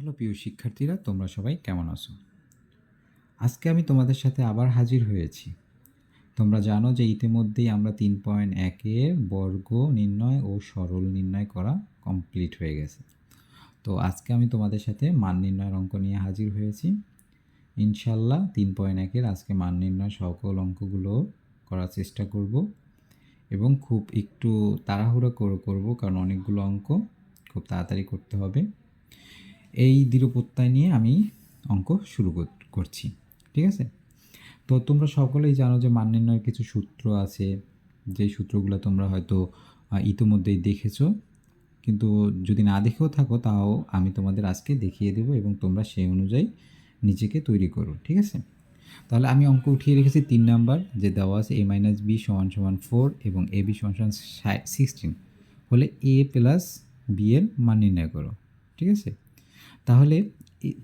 Hello প্রিয় শিক্ষার্থীরা, তোমরা সবাই কেমন আছো? আজকে আমি তোমাদের সাথে আবার হাজির হয়েছি। তোমরা জানো যে ইতিমধ্যেই আমরা 3.1-এর বর্গ নির্ণয় ও সরল নির্ণয় করা কমপ্লিট হয়ে গেছে। তো আজকে আমি তোমাদের সাথে মান নির্ণয়ের অঙ্ক নিয়ে হাজির হয়েছি। ইনশাল্লাহ 3.1-এর আজকে মান নির্ণয় সকল অঙ্কগুলো করার চেষ্টা করব এবং খুব একটু তাড়াহুড়ো করব, কারণ অনেকগুলো অঙ্ক খুব তাড়াতাড়ি করতে হবে। এই দৃঢ় প্রত্যয় নিয়ে আমি অঙ্ক শুরু করছি, ঠিক আছে? তো তোমরা সকলেই জানো যে মান নির্ণয়ের কিছু সূত্র আছে, যেই সূত্রগুলো তোমরা হয়তো ইতিমধ্যেই দেখেছো, কিন্তু যদি না দেখেও থাকো তাও আমি তোমাদের আজকে দেখিয়ে দেবো এবং তোমরা সেই অনুযায়ী নিজেকে তৈরি করো, ঠিক আছে? তাহলে আমি অঙ্ক উঠিয়ে রেখেছি 3 নাম্বার, যে দেওয়া আছে a - b = 4 এবং ab = 16 হলে a + b এর মান নির্ণয় করো, ঠিক আছে? তাহলে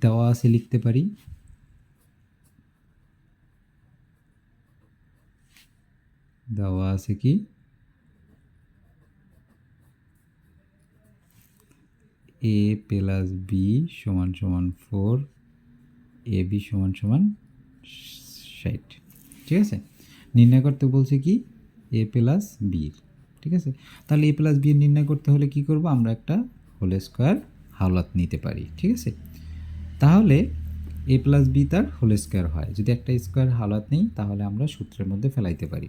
দেওয়া আছে, লিখতে পারি দেওয়া আছে কি a + b = 4, ab = 60, ঠিক আছে? নির্ণয় করতে বলছে কি a + b, ঠিক আছে? তাহলে a + b নির্ণয় করতে হলে কি করব, আমরা একটা হোল স্কয়ার হাওলাত নিতে পারি, ঠিক আছে? তাহলে a + b তার হোল স্কয়ার হয়। যদি একটা স্কয়ার হাওলাত নেই তাহলে আমরা সূত্রের মধ্যে ফেলাইতে পারি।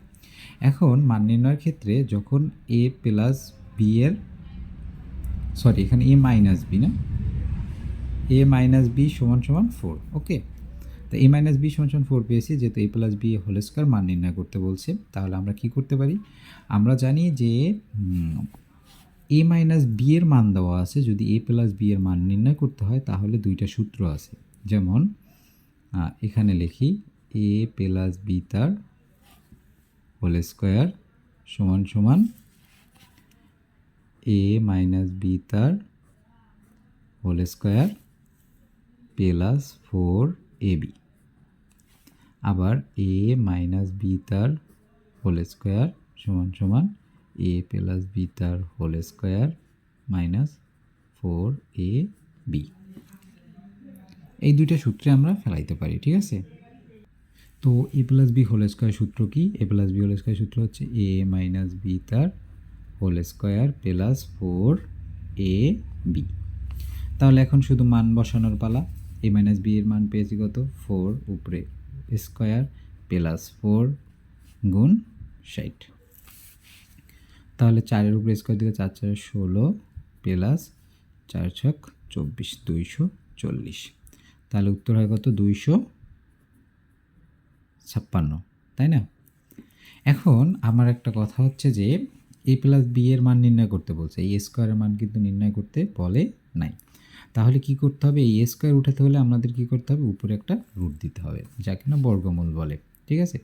এখন মান নির্ণয়ের ক্ষেত্রে যখন a + b এর এখানে a - b না, a - b = 4, ওকে? তো a - b = 4 পেয়েছি, যেহেতু a + b হোল স্কয়ার মান নির্ণয় করতে বলছে। তাহলে আমরা কি করতে পারি, আমরা জানি যে a - b এর মান দেওয়া আছে। যদি a + b এর মান নির্ণয় করতে হয় তাহলে দুইটা সূত্র আছে। যেমন এখানে লিখি a + b তার হোল স্কয়ার সমান a - b তার হোল স্কয়ার প্লাস 4ab। আবার a - b তার হোল স্কয়ার সমান a + b তার হোল স্কয়ার মাইনাস 4ab। এই দুইটা সূত্রে আমরা ফেলাইতে পারি, ঠিক আছে? তো a + b হোল স্কয়ার সূত্র কি? a + b হোল স্কয়ার সূত্র হচ্ছে a - b তার হোল স্কয়ার প্লাস 4ab। তাহলে এখন শুধু মান বসানোর পালা। a - b এর মান পেয়েছি কত, 4 উপরে স্কয়ার প্লাস 4 গুণ 60। তাহলে 4-এর উপরে স্কয়ার দিলে 4 × 4 = 16 প্লাস 4 × 6 = 24, 240। তাহলে উত্তর হয় কত, 256, তাই না? এখন আমার একটা কথা হচ্ছে যে a + b এর মান নির্ণয় করতে বলছে, এই স্কয়ারের মান কিন্তু নির্ণয় করতে বলে নাই। তাহলে কি করতে হবে, এই স্কয়ার উঠাতে হলে আমাদের কি করতে হবে, উপরে একটা রুট দিতে হবে, যা কিনা বর্গমূল বলে, ঠিক আছে?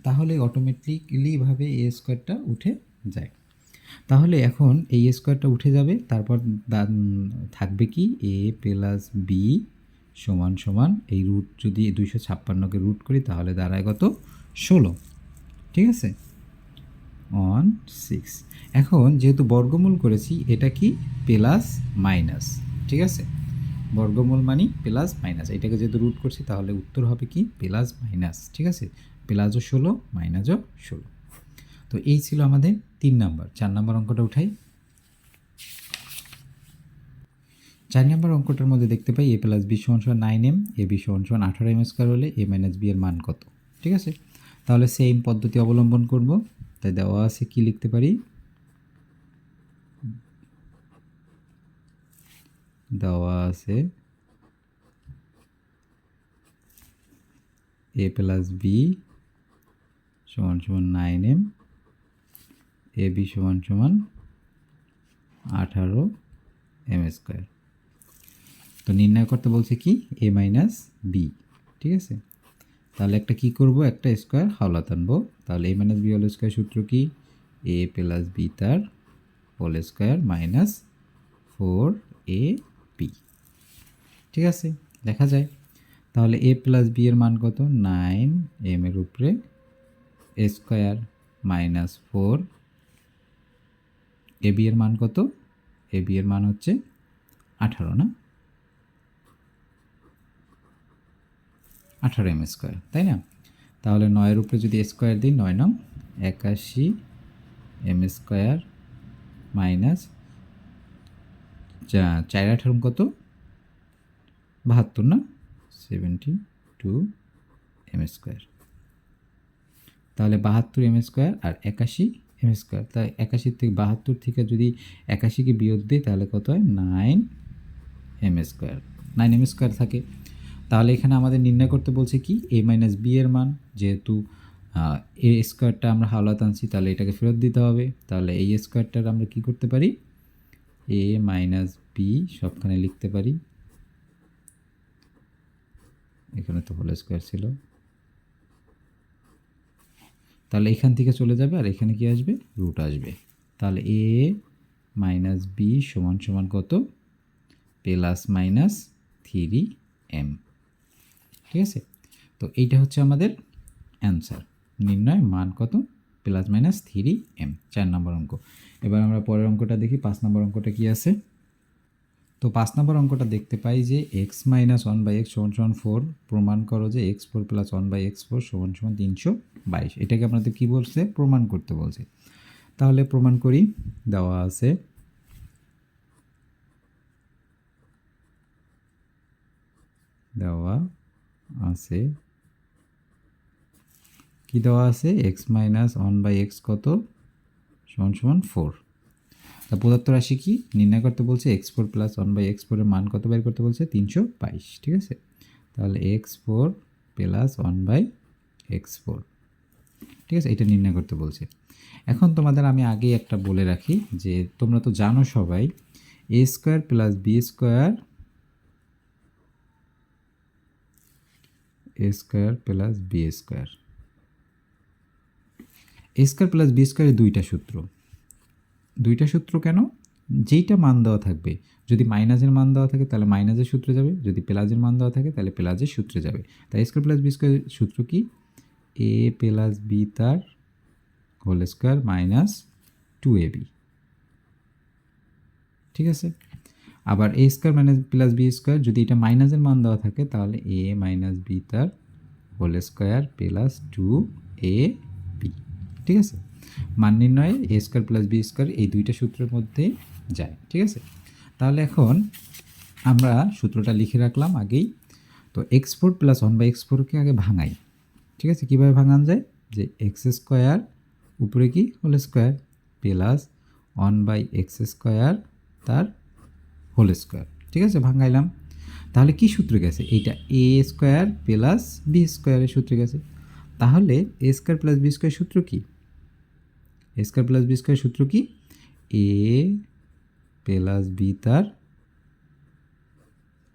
তাহলে অটোমেটিক্যালি ভাবে a স্কয়ারটা উঠে যায়। তাহলে এখন এই স্কয়ারটা উঠে যাবে, তারপর থাকবে কি a + b সমান এই রুট, যদি 256-কে রুট করি তাহলে দাঁড়ায় কত, 16, ঠিক আছে? 16। এখন যেহেতু বর্গমূল করেছি, এটা কি প্লাস মাইনাস, ঠিক আছে? বর্গমূল মানে প্লাস মাইনাস, এটাকে যেহেতু রুট করছি তাহলে উত্তর হবে কি প্লাস মাইনাস, ঠিক আছে? প্লাসও 16 মাইনাসও 16। তো এই ছিল আমাদের 3 নাম্বার। 4 নাম্বার অঙ্কটা উঠাই। 4 নাম্বার অঙ্কটার মধ্যে দেখতে পাই a + b = 9m, ab = 18m² হলে a - b এর মান কত, ঠিক আছে? তাহলে সেম পদ্ধতি অবলম্বন করব। তাই দেওয়া আছে, কি লিখতে পারি, দেওয়া আছে a + b = 9m, ab = 18m²। তো নির্ণয় করতে বলছে কি a - b, ঠিক আছে? তাহলে একটা কি করব, একটা স্কয়ার হাওলাত আনবো। তাহলে a - b হোল স্কয়ার সূত্র কি, a + b তার হোল স্কয়ার মাইনাস 4ab, ঠিক আছে? দেখা যায়। তাহলে a + b এর মান কত, 9m এর উপরে স্কয়ার মাইনাস 4, ab এর মান কত, ab এর মান হচ্ছে 18, না? 18m স্কোয়ার, তাই না? তাহলে 9-এর উপরে যদি স্কোয়ার দিই 9 নং 81m স্কোয়ার মাইনাস 4-18 কত 72 না 72m স্কোয়ার। তাহলে 72m স্কোয়ার আর 81m স্কোয়ার। তাই 81 থেকে 72 থেকে যদি 81কে বিয়োগ দিই তাহলে কত হয় 9m স্কোয়ার, 9m স্কোয়ার থাকে। তাহলে এখানে আমাদের নির্ণয় করতে বলছে কি a মাইনাস b এর মান, যেহেতু এ স্কোয়ারটা আমরা হাওলাত আনছি তাহলে এটাকে ফেরত দিতে হবে। তাহলে এই স্কোয়ারটার আমরা কি করতে পারি a মাইনাস b সবখানে লিখতে পারি, এখানে তো হোল স্কোয়ার ছিল, তাহলে এখান থেকে চলে যাবে আর এখানে কি আসবে রুট আসবে। তাহলে a মাইনাস b সমান সমান কত প্লাস মাইনাস 3m, ঠিক আছে? তো এইটা হচ্ছে আমাদের অ্যান্সার, নির্ণয় মান কত প্লাস মাইনাস 3m, 4 নম্বর অঙ্ক। এবার আমরা পরের অঙ্কটা দেখি, 5 নম্বর অঙ্কটা কি আছে। তো 5 নম্বর অঙ্কটা দেখতে পাই যে x মাইনাস 1/x সমান সমান 4, প্রমাণ করো যে x4 প্লাস 1/x4 সমান সমান 322। এটাকে আপনাদের কি বলছে প্রমাণ করতে বলছে। তাহলে প্রমাণ করি, দেওয়া আছে কি দেওয়া আছে x মাইনাস 1/x কত সমান সমান 4। তা প্রদত্ত রাশি কি নির্ণয় করতে বলছে x4 প্লাস 1/x4 এর মান কত বের করতে বলছে 322, ঠিক আছে? তাহলে x4 প্লাস 1/x4, ঠিক আছে, এটা নির্ণয় করতে বলছে। এখন তোমাদের আমি আগেই একটা বলে রাখি যে তোমরা তো জানো সবাই a square plus b square plus B square plus b স্কোয়ারের দুইটা সূত্র কেন, যেইটা মান দেওয়া থাকবে, যদি মাইনাসের মান দেওয়া থাকে তাহলে মাইনাসের সূত্রে যাবে, যদি প্লাসের মান দেওয়া থাকে তাহলে প্লাসের সূত্রে যাবে। তাই স্কোয়ার প্লাস বি স্কোয়ারের সূত্র কি a প্লাস বি তার হোল স্কোয়ার মাইনাস 2ab, ঠিক আছে? আবার a square minus plus B square যদি এটা মাইনাসের মান দেওয়া থাকে তাহলে a মাইনাস বি তার হোল স্কোয়ার প্লাস 2ab, ঠিক আছে? মান নির্ণয়ে a square plus B square এই দুইটা সূত্রের মধ্যে যায়, ঠিক আছে? তাহলে এখন আমরা সূত্রটা লিখে রাখলাম আগেই। তো x4 প্লাস 1/x4কে আগে ভাঙাই, ঠিক আছে? কীভাবে ভাঙান যায় যে এক্স স্কোয়ার উপরে কি whole square plus 1/x square তার হোল স্কোয়ার, ঠিক আছে? ভাঙাইলাম। তাহলে কি সূত্রে গেছে এইটা a স্কোয়ার প্লাস বি স্কোয়ারের সূত্রে গেছে। তাহলে a square plus B square সূত্র কি a square plus B square সূত্র কি a প্লাস বি তার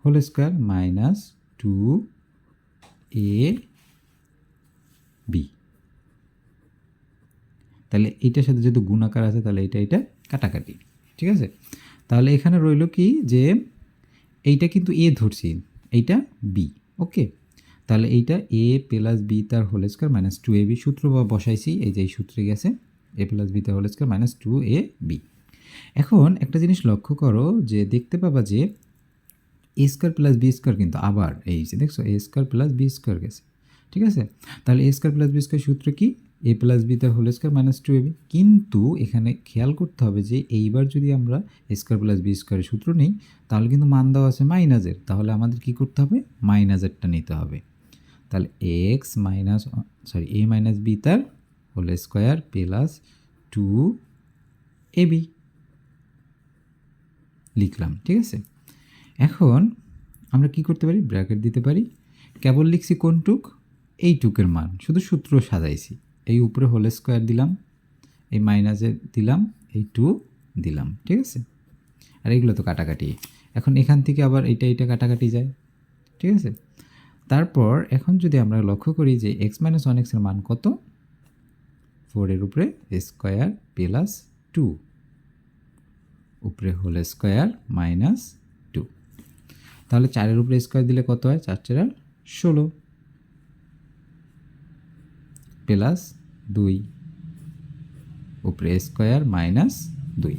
হোল স্কোয়ার মাইনাস 2ab। তাহলে এইটার সাথে যেহেতু গুণাকার আছে তাহলে এটা কাটাকাটি, ঠিক আছে? তাহলে এখানে রইল কি যে এইটা কিন্তু a ধরছি, এইটা b, ওকে? তাহলে এইটা a প্লাস বি তার হোল স্কোয়ার মাইনাস 2ab সূত্র বসাইছি, এই যে এই সূত্রে গেছে a প্লাস বি তার হোল স্কোয়ার মাইনাস 2ab। এখন একটা জিনিস লক্ষ্য করো যে দেখতে পাবা যে a square plus B square কিন্তু আবার এই যে দেখছো a square plus B square গেছে, ঠিক আছে? তাহলে a square plus B square সূত্র কি a প্লাস বি তার হোল স্কোয়ার মাইনাস 2ab। কিন্তু এখানে খেয়াল করতে হবে যে এইবার যদি আমরা a স্কোয়ার প্লাস বি স্কোয়ারের সূত্র নিই তাহলে কিন্তু মান দেওয়া আছে মাইনাসের, তাহলে আমাদের কি করতে হবে মাইনাসেরটা নিতে হবে। তাহলে a মাইনাস বি তার হোল স্কোয়ার প্লাস 2ab লিখলাম, ঠিক আছে? এখন আমরা কি করতে পারি ব্র্যাকেট দিতে পারি, কেবল লিখছি কোনটুক এইটুকের মান, শুধু সূত্র সাজাইছি, এই উপরে হোল স্কোয়ার দিলাম, এই মাইনাসে দিলাম, এই 2 দিলাম, ঠিক আছে? আর এইগুলো তো কাটাকাটি। এখন এখান থেকে আবার এইটা কাটাকাটি যায়, ঠিক আছে? তারপর এখন যদি আমরা লক্ষ্য করি যে x মাইনাস 1x এর মান কত 4 এর উপরে স্কোয়ার প্লাস 2 উপরে হোল স্কোয়ার মাইনাস 2। তাহলে 4-এর উপরে স্কোয়ার দিলে কত হয় 4 4 16 প্লাস 2 উপরে স্কোয়ার মাইনাস 2,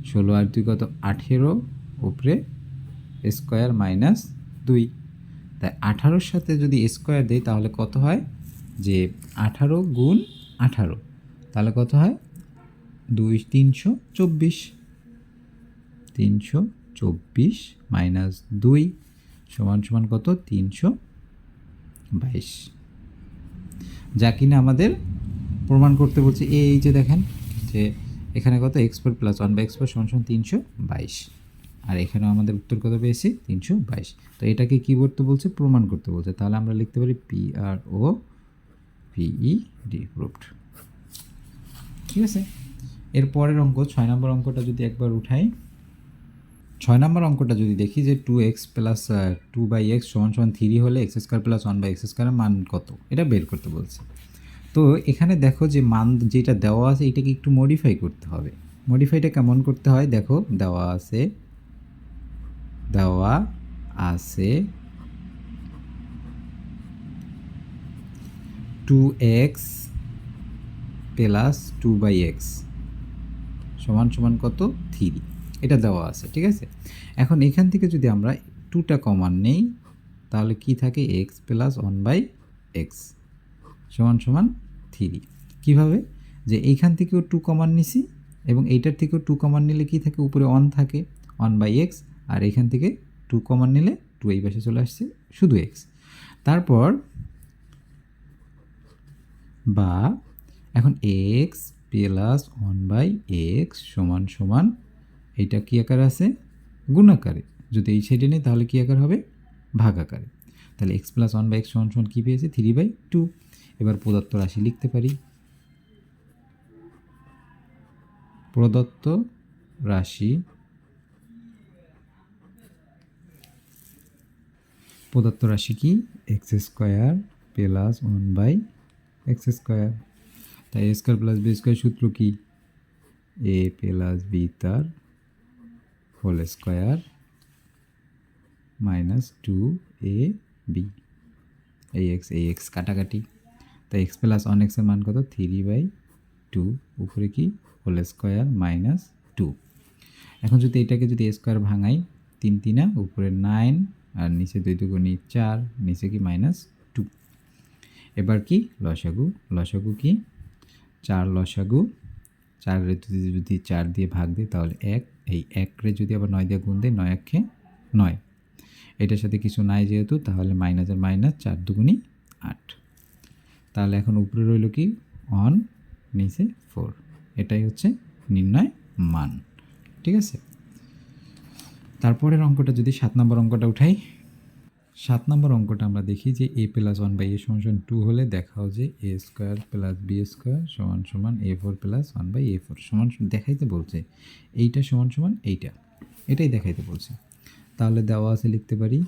16 আর 2 কত 18 উপরে স্কোয়ার মাইনাস 2। তাই 18-র সাথে যদি স্কোয়ার দেই তাহলে কত হয়, যে 18 গুণ 18 তাহলে কত হয়, 324। 324 মাইনাস 2 সমান সমান কত, 322, যা কিনা আমাদের প্রমাণ করতে বলছে। এই যে দেখেন যে এখানে কত, x² প্লাস 1/x² সমান সমান 322, আর এখানেও আমাদের উত্তর কত পেয়েছি, 322। তো এটাকে কী করতে বলছে, প্রমাণ করতে বলছে। তাহলে আমরা লিখতে পারি PRO PED প্রুভড। ঠিক আছে, এর পরের অঙ্ক 6 নম্বর অঙ্কটা যদি একবার উঠাই, 6 নম্বর অঙ্কটা যদি দেখি যে 2x প্লাস 2/x সমান সমান 3 হলে x² প্লাস 1/x² মান কত, এটা বের করতে বলছে। তো এখানে দেখো যে মান যেটা দেওয়া আছে এটাকে একটু মডিফাই করতে হবে। মডিফাইটা কেমন করতে হয় দেখো, দেওয়া আছে 2x প্লাস 2/x সমান সমান কত, 3, এটা দেওয়া আছে। ঠিক আছে, এখন এখান থেকে যদি আমরা 2টা কমন নেই তাহলে কি থাকে, x প্লাস 1/x সমান সমান 3। কীভাবে, যে এইখান থেকেও 2 কমন নিছি এবং এইটার থেকেও 2 কমন নিলে কি থাকে, উপরে 1 থাকে 1/x, আর এখান থেকে 2 কমন নিলে 2 এই পাশে চলে আসছে শুধু x। তারপর বা এখন x প্লাস 1/x সমান সমান এইটা কী আকার আছে, গুণ আকারে। যদি এই সাইডে নেই তাহলে কী আকার হবে, ভাগ আকারে। তাহলে x প্লাস 1/x সমান সমান কী পেয়েছে, 3/2। এবার প্রদত্ত রাশি লিখতে পারি। প্রদত্ত রাশি কি, x² প্লাস 1/x²। তাই a² প্লাস b² সূত্র কি, a প্লাস b তার হোল স্কোয়ার মাইনাস 2ab। এই এক্স কাটাকাটি, তাই x প্লাস 1x এর মান কত, 3/2, উপরে কি হোল স্কোয়ার মাইনাস 2। এখন যদি এটাকে যদি স্কোয়ার ভাঙাই, 3 3 উপরে 9 আর নিচে 2 2 4, নিচে কি -2। এবার কি লসাগু কি, 4 লসাগু, 4 রে যদি 4 দিয়ে ভাগ দিই তাহলে 1, এই 1 রে যদি আবার 9 দিয়ে গুণ দিই, 9 1 9, এটার সাথে কিছু নাই যেহেতু, তাহলে মাইনাসের মাইনাস, 4 2 8। তাহলে এখন উপরে রইল কি 1, নিচে 4, এটাই হচ্ছে নির্ণয় মান। ঠিক আছে, তারপরের অঙ্কটা যদি 7 নম্বর অঙ্কটা উঠাই, 7 নম্বর অঙ্কটা আমরা দেখি যে a প্লাস 1/a সমান সমান 2 হলে দেখাও যে a² প্লাস b² সমান সমান a4 প্লাস 1/a4 সমান দেখাইতে বলছে। এইটা সমান সমান এটাই দেখাইতে বলছে। তাহলে দেওয়া আছে, লিখতে পারি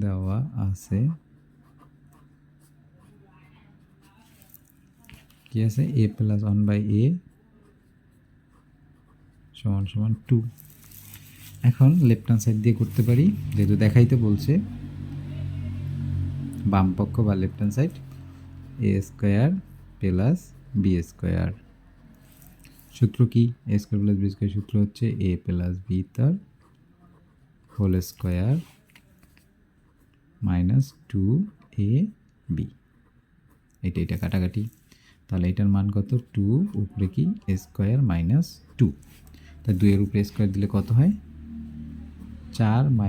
দেওয়া আছে কি আছে, a প্লাস 1/a সমান সমান 2। এখন লেফট হ্যান্ড সাইড দিয়ে করতে পারি, যেহেতু দেখাইতে বলছে। বাম পক্ষ বা left hand side, a² plus b²। সূত্র কি, a² প্লাস b² সূত্র হচ্ছে a প্লাস b তার হোল স্কোয়ার মাইনাস 2ab। এটা কাটাকাটি, তাহলে এটার মান কত, 2, উপরে কি স্কোয়ার মাইনাস 2, তাই 2 এর উপরে স্কোয়ার দিলে কত হয়, 4 -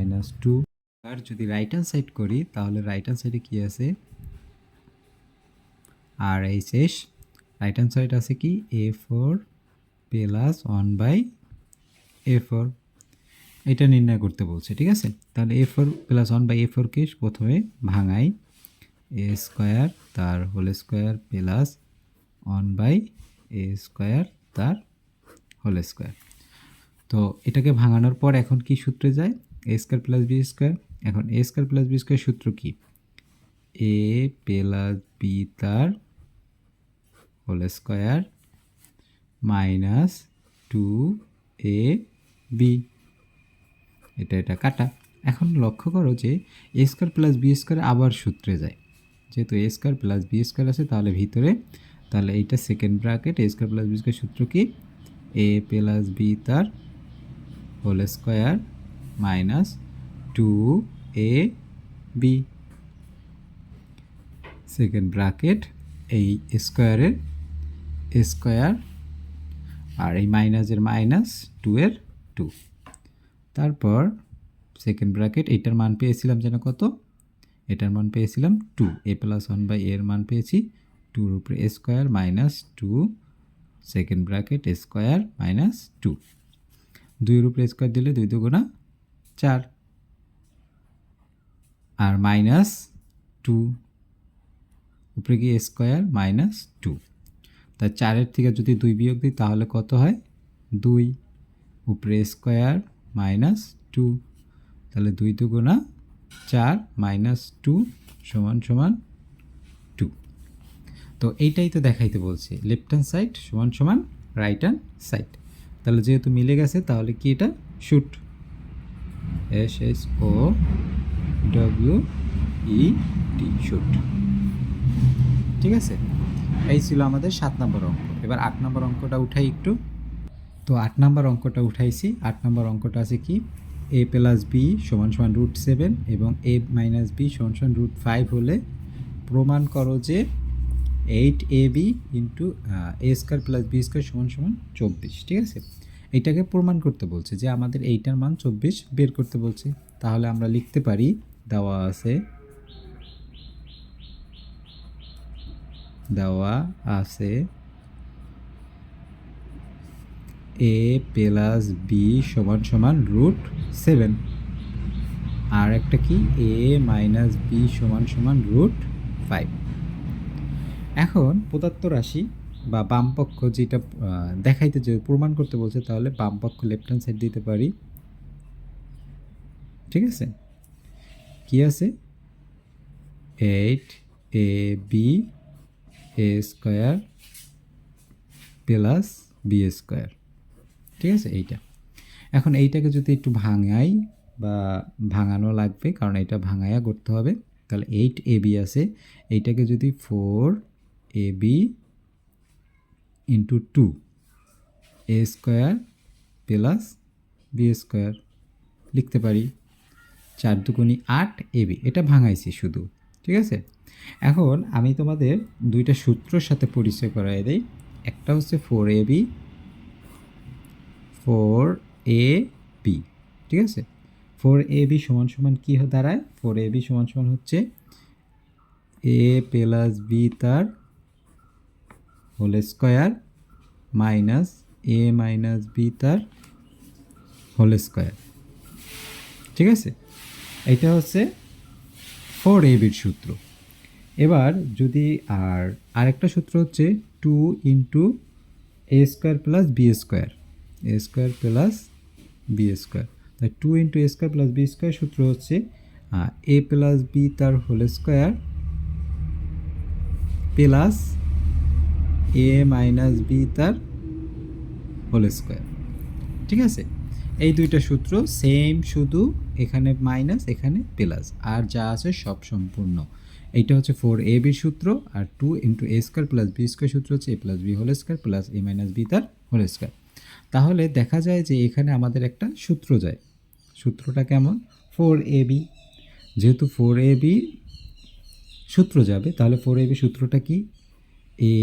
2। আর যদি রাইট হ্যান্ড সাইড করি তাহলে রাইট হ্যান্ড সাইডে কি আছে, RHS। রাইট হ্যান্ড সাইড আছে কি, a4 প্লাস 1/a4, এটা নির্ণয় করতে বলছে। ঠিক আছে, তাহলে a4 প্লাস 1/a4 কে প্রথমে ভাঙাই, a² তার হোল স্কোয়ার প্লাস 1/a² তার হোল স্কোয়ার। তো এটাকে ভাঙানোর পর এখন কি সূত্রে যায়, a² প্লাস b²। এখন a² প্লাস b² সূত্র কি, a প্লাস b তার হোল স্কোয়ার মাইনাস 2ab। এটা কাটা। এখন লক্ষ্য করো যে a² প্লাস b² আবার সূত্রে যায়, যেহেতু a² প্লাস b² আছে তাহলে ভিতরে, তাহলে এইটা second bracket, a² plus b² সূত্র কি, a প্লাস b তার whole square minus 2ab second bracket এই স্কোয়ারের স্কোয়ার আর এই মাইনাসের মাইনাস 2 এর 2, তারপর সেকেন্ড ব্র্যাকেট এটার মান পেয়েছিলাম যেন কত, এটার মান পেয়েছিলাম 2, a প্লাস 1/a এর মান পেয়েছি 2 এর উপরে square minus 2 second bracket square minus 2, 2 এর উপরে স্কোয়ার দিলে 2 দুগুণা 4 আর মাইনাস 2 উপরে গিয়ে স্কোয়ার মাইনাস 2, তাই 4-এর থেকে যদি 2 বিয়োগ দিই তাহলে কত হয় 2 উপরে স্কোয়ার মাইনাস 2, তাহলে 2 দুগুণা 4 মাইনাস 2 সমান সমান 2। তো এইটাই তো দেখাইতে বলছে, লেফট হ্যান্ড সাইড সমান সমান রাইট হ্যান্ড সাইড। তাহলে যেহেতু মিলে গেছে তাহলে কি এটা শুট, SHOWET শুট। ঠিক আছে, এই ছিল আমাদের 7 নম্বর অঙ্ক। এবার 8 নম্বর অঙ্কটা উঠাই একটু। তো 8 নম্বর অঙ্কটা উঠাইছি। 8 নম্বর অঙ্কটা আছে কি, a প্লাস বি সমান সমান √7 এবং a মাইনাস বি সমান সমান √5 হলে প্রমাণ করো যে 8ab into a square plus B square সমান সমান 24। ঠিক আছে, এইটাকে প্রমাণ করতে বলছে যে আমাদের এইটার মান 24 বের করতে বলছে। তাহলে আমরা লিখতে পারি, দেওয়া আছে a প্লাস বি সমান সমান √7 আর একটা কি a মাইনাস বি সমান সমান √5। এখন প্রদত্ত রাশি বা বামপক্ষ যেটা দেখাইতে যে প্রমাণ করতে বলছে, তাহলে বামপক্ষ লেফট হ্যান্ড সাইড দিতে পারি। ঠিক আছে, কি আছে 8ab a square plus B square. ঠিক আছে, এইটা এখন এইটাকে যদি একটু ভাঙাই বা ভাঙানো লাগবে, কারণ এটা ভাঙায়া করতে হবে। তাহলে 8ab আছে, এইটাকে যদি 4ab into 2 a square plus B square লিখতে পারি। 4 দুগুণী 8ab, এটা ভাঙাইছি শুধু। ঠিক আছে, এখন আমি তোমাদের দুইটা সূত্রর সাথে পরিচয় করাই দেই। একটা হচ্ছে 4ab, ঠিক আছে। 4ab সমান সমান কী দাঁড়ায়, 4ab সমান সমান হচ্ছে a প্লাস বি তার whole square minus a minus B তার হোল স্কোয়ার। ঠিক আছে, এইটা হচ্ছে 4ab-র সূত্র। এবার যদি আরেকটা সূত্র হচ্ছে 2 into a square plus B square, a square plus B square. তাই 2 into a square plus B square সূত্র হচ্ছে a প্লাস বি তার whole square plus a minus B তার হোল স্কোয়ার। ঠিক আছে, এই দুইটা সূত্র সেম, শুধু এখানে মাইনাস এখানে প্লাস, আর যা আছে সব সম্পূর্ণ। এইটা হচ্ছে 4ab-র সূত্র, আর 2 into a square plus B square সূত্র হচ্ছে a plus b whole square plus a minus B তার হোল স্কোয়ার। তাহলে দেখা যায় যে এখানে আমাদের একটা সূত্র যায়। সূত্রটা কেমন, 4ab, যেহেতু 4ab সূত্র যাবে, তাহলে 4ab সূত্রটা কি, a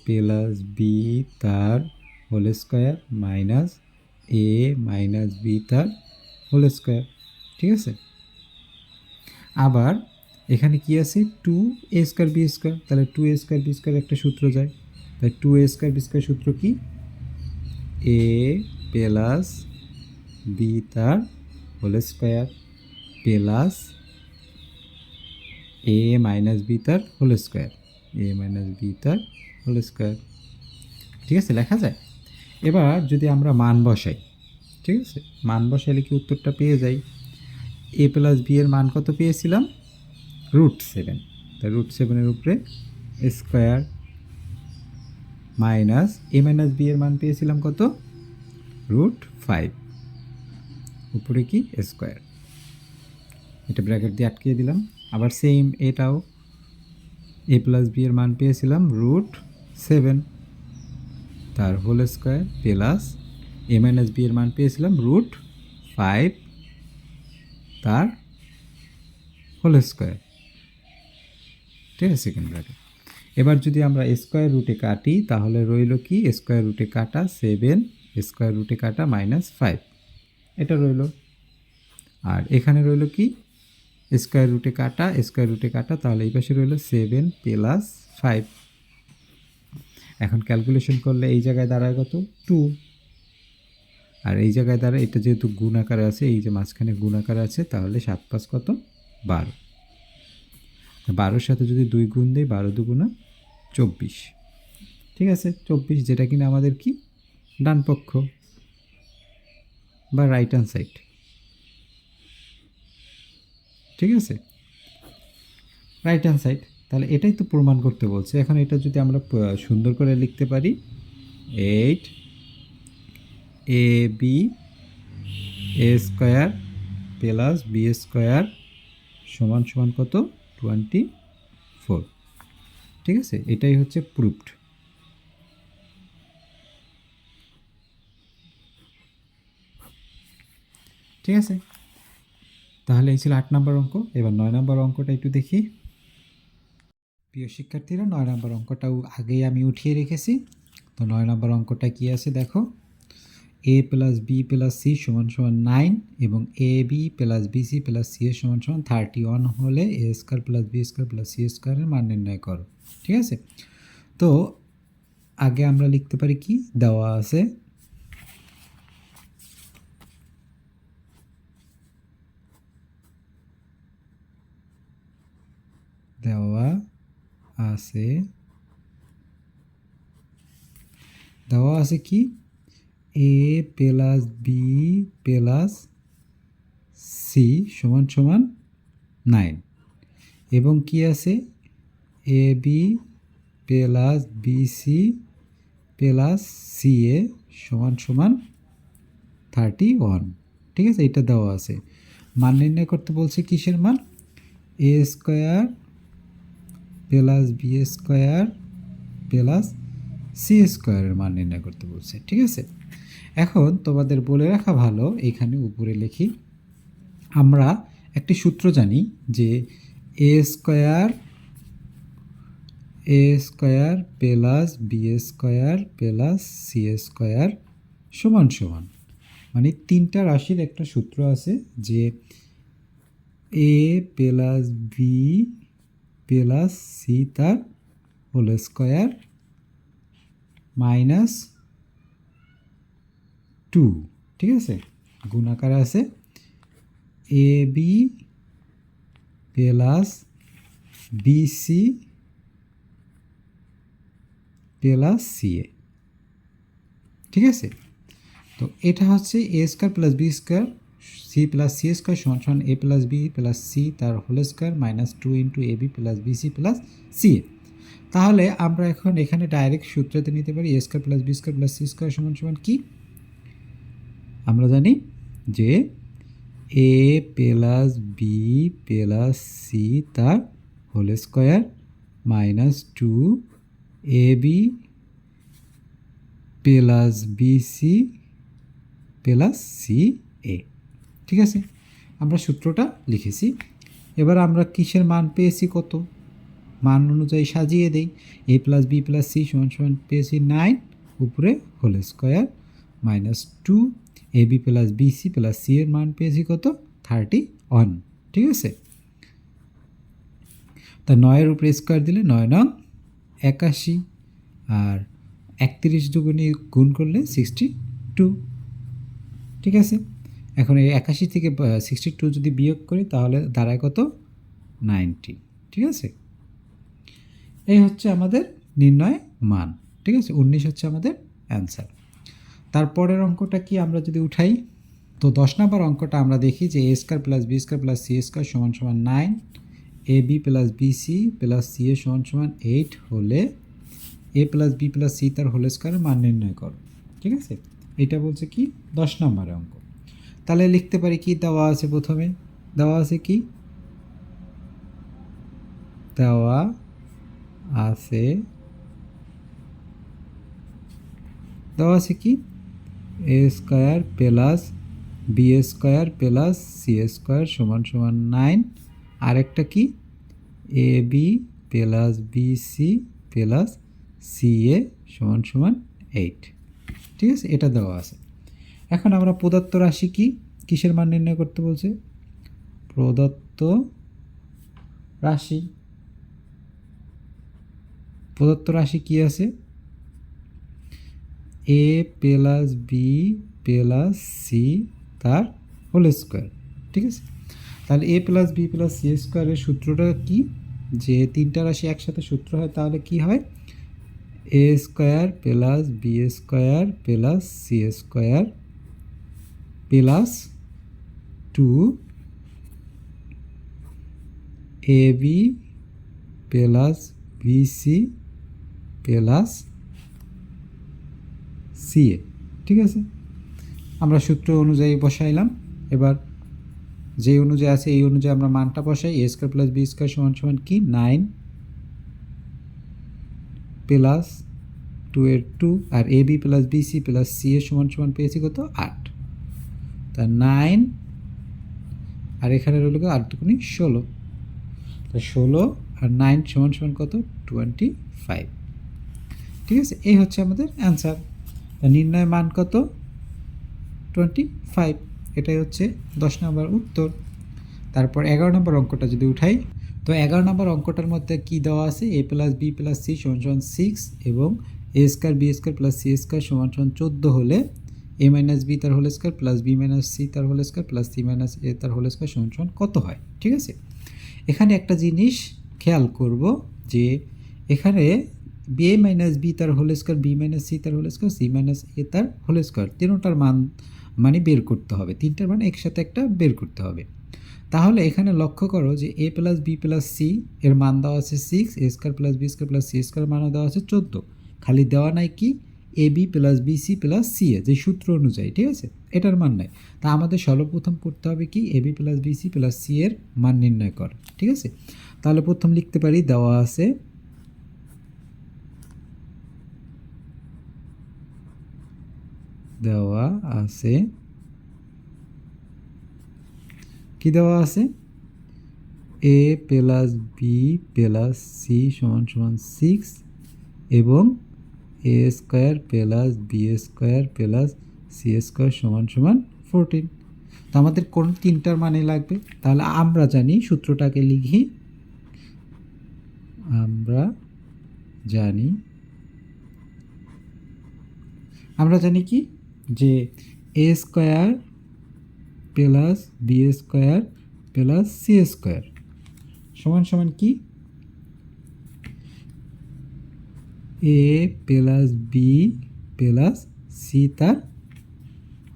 প্লাস বি তার whole square minus a minus B তার হোল স্কোয়ার। ঠিক আছে, আবার এখানে কি আছে 2a স্কোয়ার বি স্কোয়ার, তাহলে 2a স্কোয়ার বি স্কোয়ার একটা সূত্র যায়। তাই 2a স্কোয়ার বি স্কোয়ার সূত্র কি, a প্লাস বি তার whole square plus a minus B তার whole square, a minus B তার হোল স্কোয়ার। ঠিক আছে, লেখা যায়। এবার যদি আমরা মান বসাই, ঠিক আছে, মান বসাইলে কি উত্তরটা পেয়ে যাই। a প্লাস বি এর মান কত পেয়েছিলাম, √7, তাই √7-এর উপরে square minus a minus b এর মান পেয়েছিলাম কত, √5, উপরে কি স্কোয়ার। এটা ব্র্যাকেট দিয়ে আটকিয়ে দিলাম। আবার সেম এটাও a প্লাস বি এর মান পেয়েছিলাম √7 তার whole square plus a minus b এর মান পেয়েছিলাম 5 তার হোল স্কোয়ার, ঠিক আছে, সেকেন্ড ব্র্যাকেট। এবার যদি আমরা স্কোয়ার রুটে কাটি তাহলে রইল কি, স্কোয়ার রুটে কাটা 7, স্কোয়ার রুটে কাটা -5, এটা রইল। আর এখানে রইল কি, স্কোয়ার রুটে কাটা, স্কোয়ার রুটে কাটা, তাহলে এই পাশে রইল 7 + 5। এখন ক্যালকুলেশন করলে এই জায়গায় দাঁড়ায় কত, 2। আর এই জায়গায় দাঁড়ায়, এটা যেহেতু গুণ আকারে আছে, এই যে মাঝখানে গুণ আকারে আছে, তাহলে 7 × 5 কত, 12। 12-র সাথে যদি 2 গুণ দিই, 12 × 2 = 24, ঠিক আছে, 24, যেটা কিনা আমাদের কি, ডান পক্ষ বা রাইট হ্যান্ড সাইড, ঠিক আছে, রাইট হ্যান্ড সাইড। তাহলে এটাই তো প্রমাণ করতে বলছে। এখন এটা যদি আমরা সুন্দর করে লিখতে পারি, 8 ab a square plus b square সমান সমান কত, 24, ঠিক আছে, এটাই হচ্ছে প্রুফড। ঠিক আছে, তাহলে এই ছিল 8 নম্বর অঙ্ক। এবার 9 নম্বর অঙ্কটা একটু দেখি। প্রিয় শিক্ষার্থীরা, 9 নম্বর অঙ্কটাও আগেই আমি উঠিয়ে রেখেছি। তো 9 নম্বর অঙ্কটা কি আছে দেখো, a + b + c = 9 এবং ab + bc + ca = 31 হলে a² + b² + c² এর মান নির্ণয় করো। ঠিক আছে, তো আগে আমরা লিখতে পারি কি, দেওয়া আছে কি, a + b + c = 9 এবং কি আছে, ab + bc + ca = 31, ঠিক আছে, এটা দেওয়া আছে। মান নির্ণয় করতে বলছে কিসের মান, a² + b² + c² এর মান নির্ণয় করতে বলছে। ঠিক আছে, এখন তোমাদের বলে রাখা ভালো, এখানে উপরে লিখি, আমরা একটি সূত্র জানি যে a² + b² + c² সমান, মানে তিনটা রাশির একটা সূত্র আছে যে a + b + c তার হোল স্কোয়ার -2, ঠিক আছে, গুণ আকারে আছে ab + bc + ca, ঠিক আছে। তো এটা হচ্ছে a² + b² c + c² = a + b + c তার whole square -2 × ab + bc + ca। তাহলে আমরা এখন এখানে ডাইরেক্ট সূত্রতে নিতে পারি, a² + b² + c² = কি, আমরা জানি যে a + b + c তার whole square -2 ab + bc + ca, ঠিক আছে, আমরা সূত্রটা লিখেছি। এবার আমরা কিসের মান পেয়েছি, কত, মান অনুযায়ী সাজিয়ে দেই, a + b + c = পেয়েছি 9, উপরে whole square -2 ab + bc + c এর মান পেয়েছি কত, 31, ঠিক আছে। তা 9-এর উপরে স্কোয়ার দিলে 9 × 81, আর 31 দুগুণে গুণ করলে 62, ঠিক আছে। এখন এই 81 থেকে 62 যদি বিয়োগ করি তাহলে দাঁড়ায় কত, 90, ঠিক আছে। এই হচ্ছে আমাদের নির্ণয় মান, ঠিক আছে, 19 হচ্ছে আমাদের অ্যান্সার। তারপরের অঙ্কটা কি, আমরা যদি উঠাই, তো 10 নম্বর অঙ্কটা আমরা দেখি যে a² + b² + c² = 9, ab + bc + ca = 8 হলে a + b + c তার হোল স্কোয়ারের মান নির্ণয় করো, ঠিক আছে, এটা বলছে কি 10 নম্বরের অঙ্ক। তাহলে লিখতে পারি কি, দেওয়া আছে, প্রথমে দেওয়া আছে কি, দেওয়া আছে কি, a² + B square plus C square সমান সমান 9, আরেকটা কি A B plus B C plus C A সমান সমান 8। ঠিক আছে, এটা দেওয়া আছে। এখন আমরা প্রদত্ত রাশি কি কিসের মান নির্ণয় করতে বলছে? প্রদত্ত রাশি। প্রদত্ত রাশি কি আছে? এ প্লাস বি প্লাস সি তার হোল স্কোয়ার। ঠিক আছে, তাহলে a plus B plus C স্কোয়ারের সূত্রটা কি? যে তিনটা রাশি একসাথে সূত্র হয় তাহলে কি হয়? A square plus B square plus C square plus 2 A B plus B C plus C A. ঠিক আছে, আমরা সূত্র অনুযায়ী বসাইলাম। এবার যে অনুযায়ী আছে এই অনুযায়ী আমরা মানটা বসাই। A square plus B square সমান সমান কি 9 প্লাস 2 এর 2 আর A B plus B C plus C A সমান সমান পেয়েছি কত? 8। তা 9 আর এখানে রইল 8 দুগুণে 16। তা 16 আর 9 সমান সমান কত? 25। ঠিক আছে, এই হচ্ছে আমাদের অ্যান্সার। তা নির্ণয় মান কত? 25। এটাই হচ্ছে 10 নম্বর উত্তর। তারপর 11 নম্বর অঙ্কটা যদি উঠাই, তো 11 নম্বর অঙ্কটার মধ্যে কি দেওয়া আছে? এ প্লাস বি প্লাস সি সমান সমান 6 এবং A square B square plus C square সমান সমান 14 হলে এ মাইনাস বি তার whole square plus B minus C তার whole square plus C minus এ তার হোল স্কোয়ার সমান সমান কত হয়? ঠিক আছে, এখানে একটা জিনিস খেয়াল করব যে এখানে বি এ মাইনাস বি তার whole square, b minus C তার হোল স্কোয়ার, সি মাইনাস এ তার হোল স্কোয়ার, তিনটার মান মানে বের করতে হবে। তিনটার মানে একসাথে একটা বের করতে হবে। তাহলে এখানে লক্ষ্য করো যে A plus B plus C এর মান দেওয়া আছে 6, A square plus B square plus C square মানও দেওয়া আছে 14, খালি দেওয়া নাই কি A B plus B C plus C A, যে সূত্র অনুযায়ী। ঠিক আছে, এটার মান নাই। তা আমাদের সর্বপ্রথম করতে হবে কি A B plus B C plus C এর মান নির্ণয় কর। ঠিক আছে, তাহলে প্রথম লিখতে পারি দেওয়া আছে কি দেওয়া আছে? এ প্লাস বি প্লাস সি সমান সমান 6 এবং A square plus B square plus C square সমান সমান 14। তো আমাদের কোন তিনটার মানে লাগবে? তাহলে আমরা জানি, সূত্রটাকে লিখি। আমরা জানি কি যে এ square plus B square plus C square সমান সমান কি এ প্লাস বি প্লাস সি তার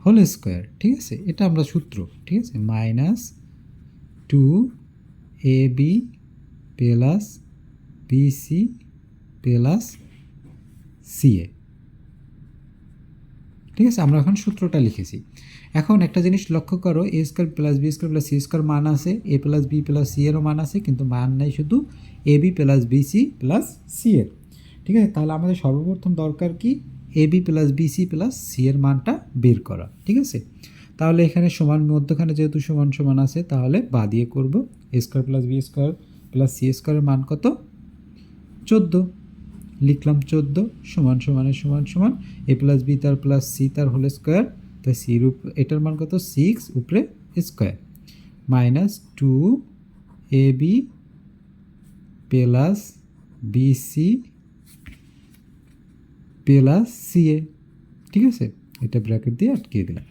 হোল স্কোয়ার। ঠিক আছে, এটা আমরা সূত্র। ঠিক আছে, minus 2 A B plus B C plus C A. ঠিক আছে, আমরা এখন সূত্রটা লিখেছি। এখন একটা জিনিস লক্ষ্য করো, A square plus B square plus C square মান আছে, এ প্লাস বি প্লাস সি এরও মান আছে, কিন্তু মান নাই শুধু A B plus B C plus C এর। ঠিক আছে, তাহলে আমাদের সর্বপ্রথম দরকার কি A B plus B C plus C এর মানটা বের করা। ঠিক আছে, তাহলে এখানে সমান মধ্যখানে যেহেতু সমান সমান আছে তাহলে বা দিয়ে করব। A square plus B square plus C স্কোয়ারের মান কত? 14। লিখলাম 14 সমান সমানের সমান সমান এ প্লাস বি তার প্লাস সি তার হোল স্কোয়ার, তাই সির উপরে এটার মান কত? 6 উপরে square minus 2 A B plus B C plus C A. ঠিক আছে, এটা ব্র্যাকেট দিয়ে আটকিয়ে দিলাম।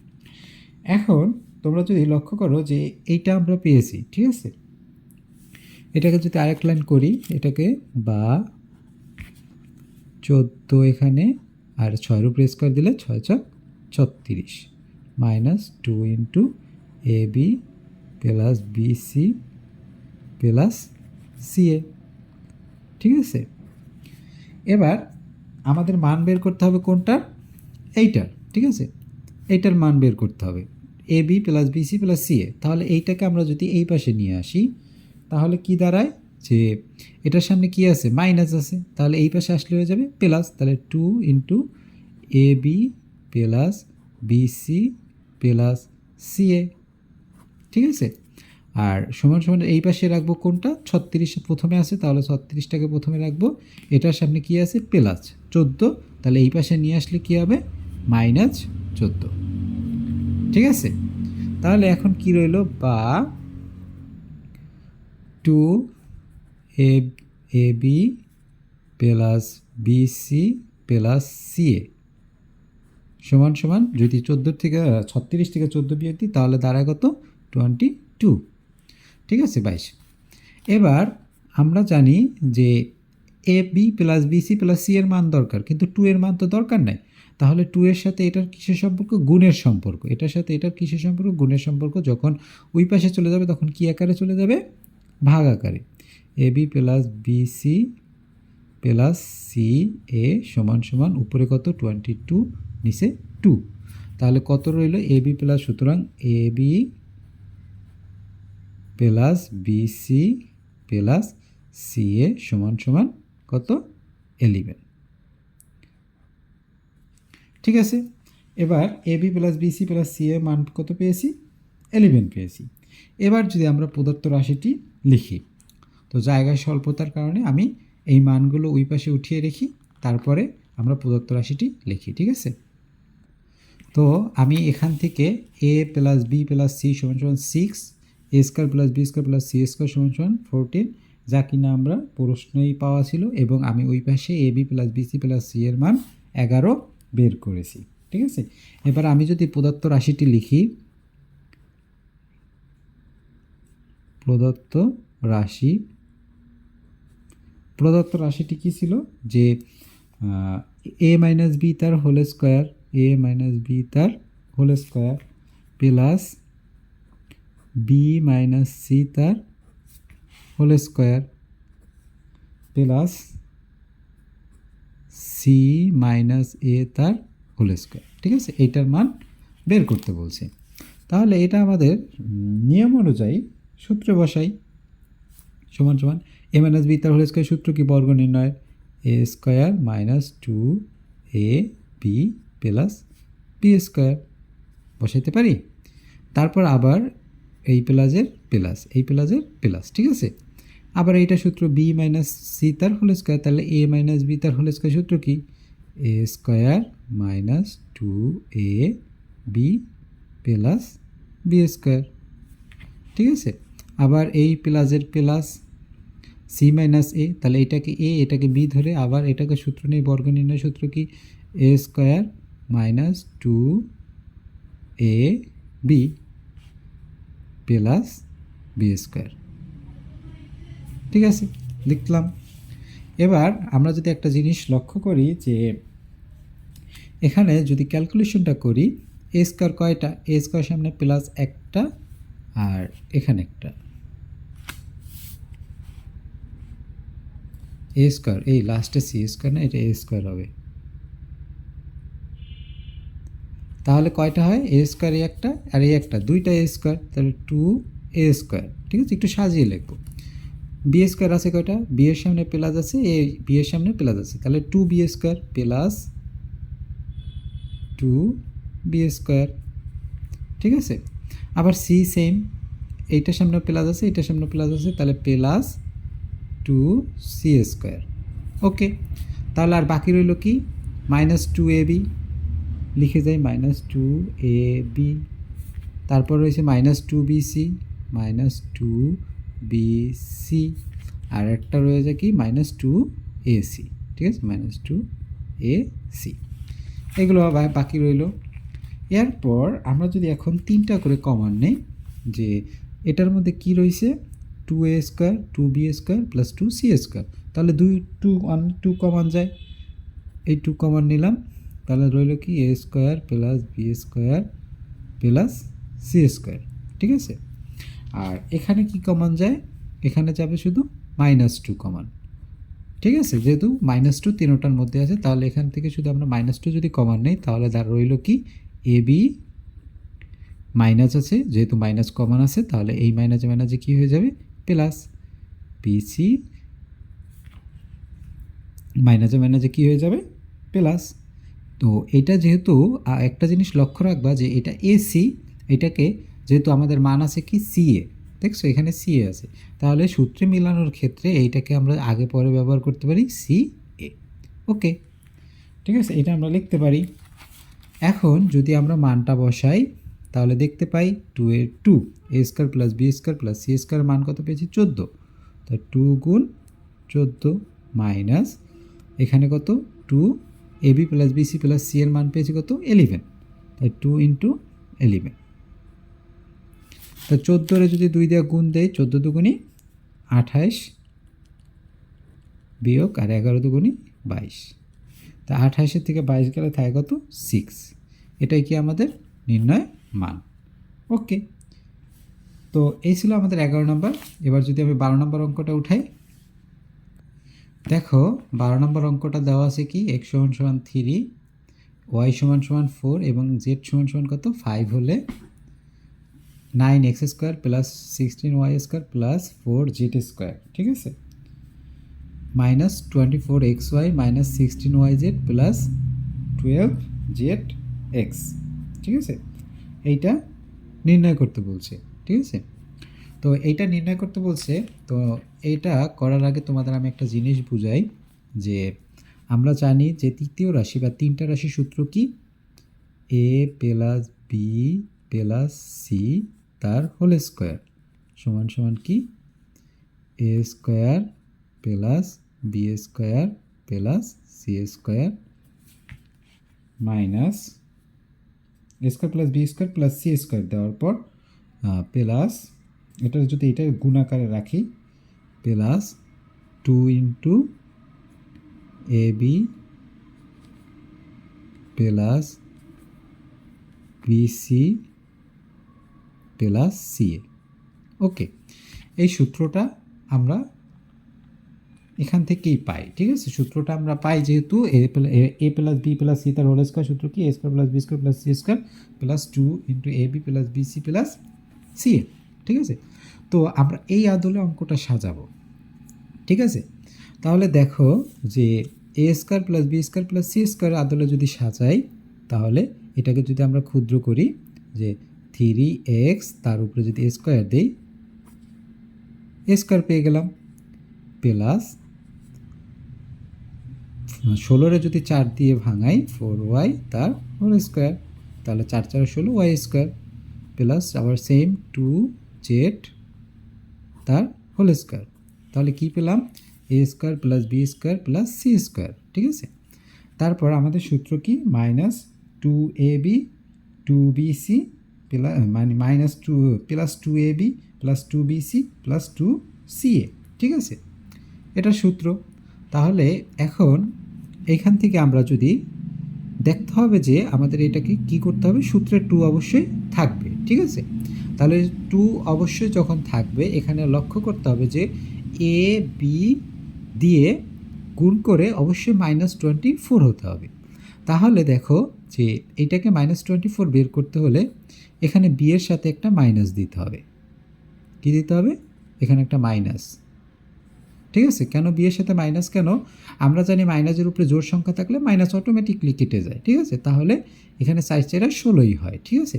এখন তোমরা যদি লক্ষ্য করো যে এইটা আমরা পেয়েছি। ঠিক আছে, এটাকে যদি আরেক লাইন করি, এটাকে বা 14 এখানে আর 6 উপরে স্কোয়ার দিলে 6 × 36 minus 2 into A B plus B C plus C A. ঠিক আছে, এবার আমাদের মান বের করতে হবে কোনটার? এইটার। ঠিক আছে, এইটার মান বের করতে হবে A B plus B C plus C A. তাহলে এইটাকে আমরা যদি এই পাশে নিয়ে আসি তাহলে কি দাঁড়ায় যে এটার সামনে কি আছে? মাইনাস আছে, তাহলে এই পাশে আসলে হয়ে যাবে প্লাস। তাহলে 2 into A B plus B C plus C A, ঠিক আছে। আর সমান সমান এই পাশে রাখবো কোনটা, 36 প্রথমে আছে, তাহলে 36টাকে প্রথমে রাখবো। এটার সামনে কি আছে, প্লাস 14, তাহলে এই পাশে নিয়ে আসলে কি হবে, -14, ঠিক আছে। তাহলে এখন কি রইল, বা 2ab plus B C plus CA সমান সমান, যদি 36 থেকে 14 বিয়োগ দিই তাহলে দাঁড়ায় কত, 22, ঠিক আছে, 22। এবার আমরা জানি যে A B plus B C plus C এর মান দরকার, কিন্তু 2 এর মান তো দরকার নাই। তাহলে 2 এর সাথে এটার কিসের সম্পর্ক, গুণের সম্পর্ক। এটার সাথে এটার কিসের সম্পর্ক, গুণের সম্পর্ক। যখন ওই পাশে চলে যাবে তখন কি আকারে চলে যাবে, ভাগ আকারে। A B plus B C plus C A সমান সমান উপরে কত, 22, নিচে 2, তাহলে কত রইল, এ বি প্লাস, সুতরাং A B plus B C plus C A সমান সমান কত, 11, ঠিক আছে। এবার A B plus B C plus C এর মান কত পেয়েছি, 11 পেয়েছি। এবার যদি আমরা প্রদত্ত রাশিটি লিখি, তো জায়গায় স্বল্পতার কারণে আমি এই মানগুলো ওই পাশে উঠিয়ে রেখি, তারপরে আমরা প্রদত্ত রাশিটি লিখি, ঠিক আছে। তো আমি এখান থেকে A plus B plus C সমান সমান 6, A square plus B square plus C square সমান সমান 14, যা কিনা আমরা প্রশ্নই পাওয়া ছিল, এবং আমি ওই পাশে A B plus B C plus C এর মান 11 বের করেছি, ঠিক আছে। এবার আমি যদি প্রদত্ত রাশিটি লিখি, প্রদত্ত রাশিটি কী ছিল, যে এ মাইনাস বি তার whole square, A minus B তার whole square plus B minus C তার whole square plus C minus এ তার হোল স্কোয়ার, ঠিক আছে। এইটার মান বের করতে বলছে। তাহলে এটা আমাদের নিয়ম অনুযায়ী সূত্রে বসাই, সমান সমান এ মাইনাস বি তার হোল স্কোয়ার, সূত্র কি, বর্গ নির্ণয়, এ square minus 2 A B plus B square বসাইতে পারি। তারপর আবার এই প্লাসের প্লাস, এই প্লাসের প্লাস, ঠিক আছে। আবার এইটা সূত্র বি মাইনাস সি তার হোল স্কোয়ার, তাহলে এ মাইনাস বি তার হোল স্কোয়ার সূত্র কি, A square minus 2 A B plus B square, ঠিক আছে। আবার এই প্লাসের প্লাস সি মাইনাস এ, তাহলে এটাকে এ এটাকে বি ধরে আবার এটাকে সূত্র নেই, বর্গ নির্ণয় সূত্র কি, A square minus 2 A B plus B square, ঠিক আছে, লিখলাম। এবার আমরা যদি একটা জিনিস লক্ষ্য করি, যে এখানে যদি ক্যালকুলেশনটা করি, এ স্কোয়ার কয়টা, এ স্কোয়ার সামনে প্লাস একটা আর এখানে একটা, এ স্কোয়ার, এই লাস্টে সি স্কোয়ার না, এটা এ স্কোয়ার হবে। তাহলে কয়টা হয়, এ স্কোয়ার এ একটা আর এ একটা, দুইটা এ স্কোয়ার, তাহলে 2 এ স্কোয়ার, ঠিক আছে। একটু সাজিয়ে লিখবো, বি স্কোয়ার আছে কয়টা, বি এর সামনে প্লাস আছে, এ বি এর সামনে প্লাস আছে, তাহলে 2b square plus 2b square, ঠিক আছে। আবার সি সেম, এইটার সামনে প্লাস আছে, এইটার সামনে প্লাস আছে, তাহলে প্লাস 2c স্কোয়ার, ওকে। তাহলে আর বাকি রইল কি, -2ab, লিখে যাই -2ab, তারপর রয়েছে -2bc, -2bc, আর একটা রয়ে যায় কি, -2ac, ঠিক আছে, -2ac, এগুলো বাকি রইল। এরপর আমরা যদি এখন 3টা করে কমন নেই, যে এটার মধ্যে কি রয়েছে, 2a square 2b square plus 2c square, তাহলে 2 কমন যায়, এই 2 কমন নিলাম, তাহলে রইল কি, A square plus B square plus C square, ঠিক আছে। আর এখানে কি কমন যায়, এখানে যাবে শুধু -2 কমন, ঠিক আছে, যেহেতু -2 তিনোটার মধ্যে আছে, তাহলে এখান থেকে শুধু আমরা -2 যদি কমন নেই, তাহলে তার রইল কি, এ বি মাইনাস আছে, যেহেতু মাইনাস কমন আছে, তাহলে এই মাইনাসে মাইনাসে কী হয়ে যাবে, প্লাস বিসি মাইনাসে মাইনাসে কী হয়ে যাবে, প্লাস। তো এটা যেহেতু একটা জিনিস লক্ষ্য রাখবা, যে এটা এসি এটাকে যেহেতু আমাদের মান আছে কি সিএ, দেখছো এখানে সিএ আছে, তাহলে সূত্রে মিলানোর ক্ষেত্রে এইটাকে আমরা আগে পরে ব্যবহার করতে পারি সি এ। ওকে, ঠিক আছে, এটা আমরা লিখতে পারি। এখন যদি আমরা মানটা বসাই তাহলে দেখতে পাই 2 A square plus B square plus C square মান কত পেয়েছি 14, তো 2 গুণ 14 মাইনাস এখানে কত 2 A B plus B C plus C এর মান পেয়েছি কত 11, তাই 2 ইন্টু 11, তো 14 যদি 2 দিয়ে গুণ দেয় 14 দুগুণি 28 বিয়োগ আর 11 দুগুণি 22, তা 28 থেকে 22 গেলে থাকে কত 6, এটাই কি আমাদের নির্ণয় মান। ওকে, তো এই ছিল আমাদের 11 নম্বর। এবার যদি আমি 12 নম্বর অঙ্কটা উঠাই, দেখো 12 নম্বর অঙ্কটা দেওয়া আছে কি x = 3, y = 4 এবং z = কত 5 হলে 9x² plus 16y² plus 4z², ঠিক আছে, minus 24xy minus 16yz plus 12zx, ঠিক আছে, এইটা নির্ণয় করতে বলছে। ঠিক আছে, তো এইটা নির্ণয় করতে বলছে। তো এইটা করার আগে তোমাদের আমি একটা জিনিস বুঝাই যে আমরা জানি যে তৃতীয় রাশি বা তিনটা রাশি সূত্র কি এ প্লাস বি প্লাস সি তার হোল স্কোয়ার সমান সমান কি A square plus B square plus C square minus A square plus B square plus C square দেওয়ার পর প্লাস এটা যদি এটা গুণাকারে রাখি plus 2 into A B plus B C plus C A. Okay, এই সূত্রটা আমরা এখান থেকেই পাই। ঠিক আছে, সূত্রটা আমরা পাই যেহেতু A plus B plus C তার হোল স্কোয়ার সূত্র কি A square plus B square plus C square plus 2 into A B plus B C plus C A. ঠিক আছে, তো আমরা এই আদলে অঙ্কটা সাজাবো। ঠিক আছে, তাহলে দেখো যে এ square plus B square plus C square আদলে যদি সাজাই তাহলে এটাকে যদি আমরা ক্ষুদ্র করি যে 3x তার উপরে যদি এ স্কোয়ার দিই এ স্কোয়ার পেয়ে গেলাম প্লাস 16 যদি 4 দিয়ে ভাঙাই 4y তার হোল স্কোয়ার, তাহলে 4 4 16 y স্কোয়ার প্লাস আবার সেম 2z তার হোল স্কোয়ার, তাহলে কি পেলাম a square plus B square plus C square. ঠিক আছে, তারপর আমাদের সূত্র কি minus 2ab 2bc plus minus 2 plus 2ab plus 2bc plus 2ca। ঠিক আছে, এটা সূত্র। তাহলে এখন এইখান থেকে আমরা যদি দেখতে হবে যে আমাদের এটাকে কি করতে হবে সূত্রের 2 অবশ্যই থাকবে। ঠিক আছে, তাহলে 2 অবশ্যই যখন থাকবে এখানে লক্ষ্য করতে হবে যে এ বি দিয়ে গুণ করে অবশ্যই -24 হতে হবে। তাহলে দেখো যে এইটাকে -24 বের করতে হলে এখানে বি এর সাথে একটা মাইনাস দিতে হবে। কি দিতে হবে? এখানে একটা মাইনাস। ঠিক আছে, কেন বি এর সাথে মাইনাস কেন? আমরা জানি মাইনাসের উপরে জোড় সংখ্যা থাকলে মাইনাস অটোমেটিকলি কেটে যায়। ঠিক আছে, তাহলে এখানে 4 16ই হয়। ঠিক আছে,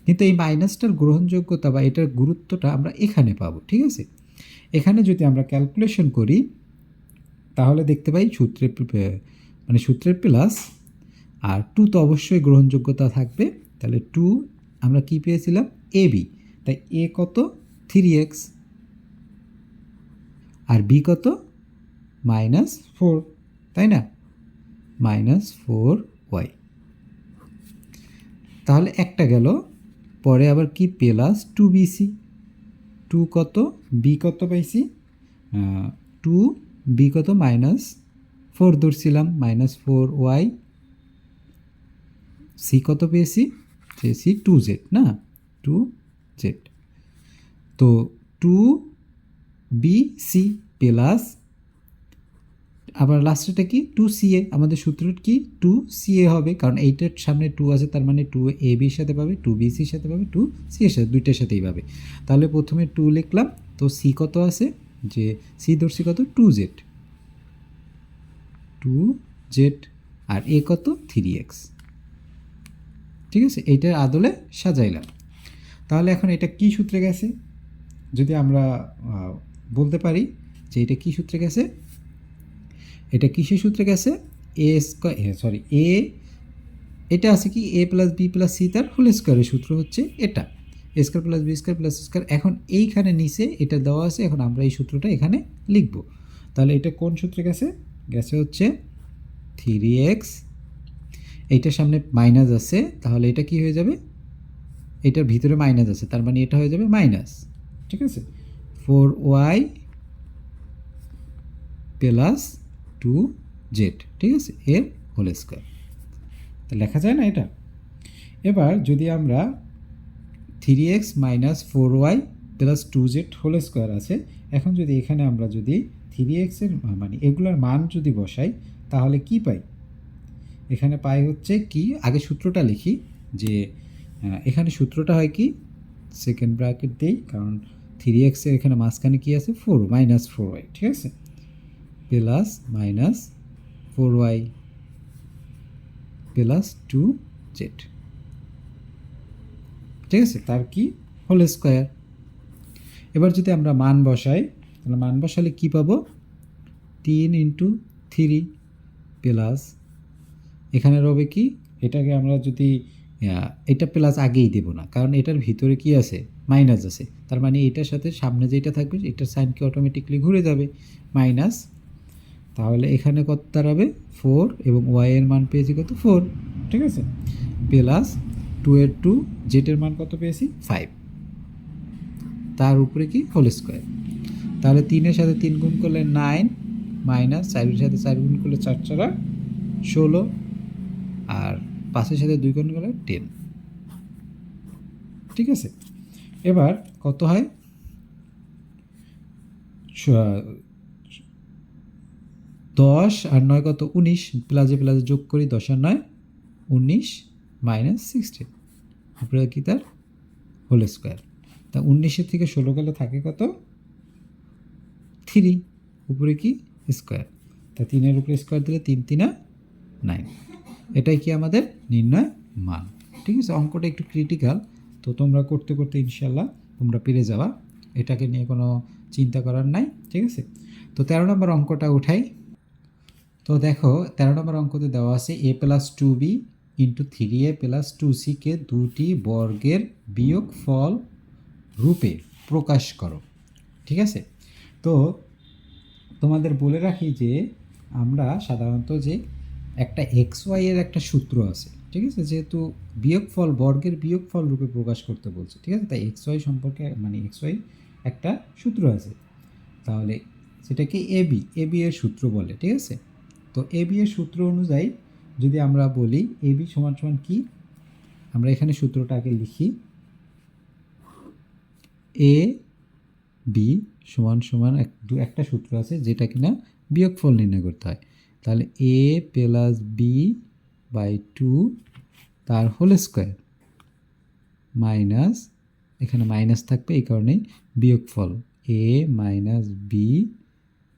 কিন্তু এই মাইনাসটার গ্রহণযোগ্যতা বা এটার গুরুত্বটা আমরা এখানে পাবো। ঠিক আছে, এখানে যদি আমরা ক্যালকুলেশন করি তাহলে দেখতে পাই সূত্রের প্লাস আর 2 তো অবশ্যই গ্রহণযোগ্যতা থাকবে, তাহলে 2 আমরা কি পেয়েছিলাম এ বি, তাই এ কত 3x আর বি কত -4, তাই না, -4y। তাহলে একটা গেল, পরে আবার কি প্লাস 2bc, 2 কত বি কত পাইছি 2b কত -4 ধরছিলাম -4y, সি কত পেয়েছি পেয়েছি 2z না 2z, তো 2bc প্লাস আবার লাস্টেটা কি 2ca, আমাদের সূত্রটা কি 2ca হবে কারণ এইটার সামনে 2 আছে তার মানে 2ab এর সাথে পাবে 2bc এর সাথে পাবে 2c এর সাথে দুইটার সাথেই পাবে। তাহলে প্রথমে 2 লিখলাম, তো c কত আছে যে c ধরছি কত 2z আর a কত 3x। ঠিক আছে, এইটার আদলে সাজাইলাম। তাহলে এখন এটা কি সূত্রে গেছে, যদি আমরা বলতে পারি যে এটা কি সূত্রে গেছে, এটা কিসের সূত্রে গেছে, এটা আছে কি এ প্লাস বি প্লাস সি তার হোল স্কোয়ারের সূত্র হচ্ছে এটা, a square plus B square plus square. এখন এইখানে নিচে এটা দেওয়া আছে, এখন আমরা এই সূত্রটা এখানে লিখব। তাহলে এটা কোন সূত্রে গেছে, গেছে হচ্ছে 3x, এইটার সামনে মাইনাস আছে, তাহলে এটা কি হয়ে যাবে, এটার ভিতরে মাইনাস আছে, তার মানে এটা হয়ে যাবে মাইনাস, ঠিক আছে, 4y প্লাস 2z, ঠিক আছে, এর হোল স্কোয়ার। তা লেখা যায় না এটা। এবার যদি আমরা 3x minus 4y plus 2z whole square আছে, এখন যদি এখানে আমরা যদি 3x এর মানে এগুলোর মান যদি বসাই, তাহলে কি পাই, এখানে পাই হচ্ছে কি, আগে সূত্রটা লিখি, যে এখানে সূত্রটা হয় কি, সেকেন্ড ব্র্যাকেট দিই, কারণ 3x এর এখানে মাঝখানে কি আছে, 4 মাইনাস 4y, ঠিক আছে, plus minus 4y plus 2z, ঠিক আছে, তার কি হোল স্কোয়ার। এবার যদি আমরা মান বসাই, তাহলে মান বসালে কি পাবো, 3 ইন্টু 3 প্লাস, এখানে রবে কি, এটাকে আমরা যদি এটা প্লাস আগেই দেব না, কারণ এটার ভিতরে কি আছে, মাইনাস আছে, তার মানে এটার সাথে সামনে যেটা থাকবে এটার সাইন কি অটোমেটিকলি ঘুরে যাবে মাইনাস, তাহলে এখানে কত দাঁড়াবে 4, এবং ওয়াই এর মান পেয়েছি কত 4, ঠিক আছে, প্লাস 2 এর 2, জেটের মান কত পেয়েছি 5, তার উপরে কি হোল স্কোয়ার। তাহলে 3-এর সাথে 3 গুণ করলে 9, মাইনাস 4-এর সাথে 4 গুণ করলে 4 4 16, আর 5-এর সাথে 2 গুণ করলে 10, ঠিক আছে। এবার কত হয়, 10 আর 9 কত 19, প্লাসে প্লাসে যোগ করি, 10 আর 9 19 মাইনাস 16, উপরে কি তার হোল স্কোয়ার। তা 19-এর থেকে 16 গেলে থাকে কত 3, উপরে কি স্কোয়ার, তা 3-এর উপরে স্কোয়ার দিলে 3 3 9, এটাই কি আমাদের নির্ণয় মান, ঠিক আছে। অঙ্কটা একটু ক্রিটিক্যাল, তো তোমরা করতে করতে ইনশাল্লাহ তোমরা পেরে যাওয়া, এটাকে নিয়ে কোনো চিন্তা করার নাই, ঠিক আছে। তো 13 নম্বর অঙ্কটা উঠাই। তো দেখো 13 নম্বর অঙ্কতে দেওয়া আছে a plus 2b into 3a plus 2c-কে দুটি বর্গের বিয়োগফল রূপে প্রকাশ করো, ঠিক আছে। তো তোমাদের বলে রাখি যে আমরা সাধারণত যে একটা XY এর একটা সূত্র আছে, ঠিক আছে, যেহেতু বিয়োগফল বর্গের বিয়োগফল রূপে প্রকাশ করতে বলছে, ঠিক আছে, তাই XY সম্পর্কে মানে XY একটা সূত্র আছে, তাহলে সেটাকে এবি এর সূত্র বলে, ঠিক আছে। তো এবি এর সূত্র অনুযায়ী যদি আমরা বলি এবি সমান সমান কি, আমরা এখানে সূত্রটা আগে লিখি, এ বি সমান সমান একটা সূত্র আছে যেটা কিনা বিয়োগফল নির্ণয় করতে হয়, তাহলে এ প্লাস বি বাই 2 তার হোল স্কোয়ার মাইনাস, এখানে মাইনাস থাকবে এই কারণেই বিয়োগফল, এ মাইনাস বি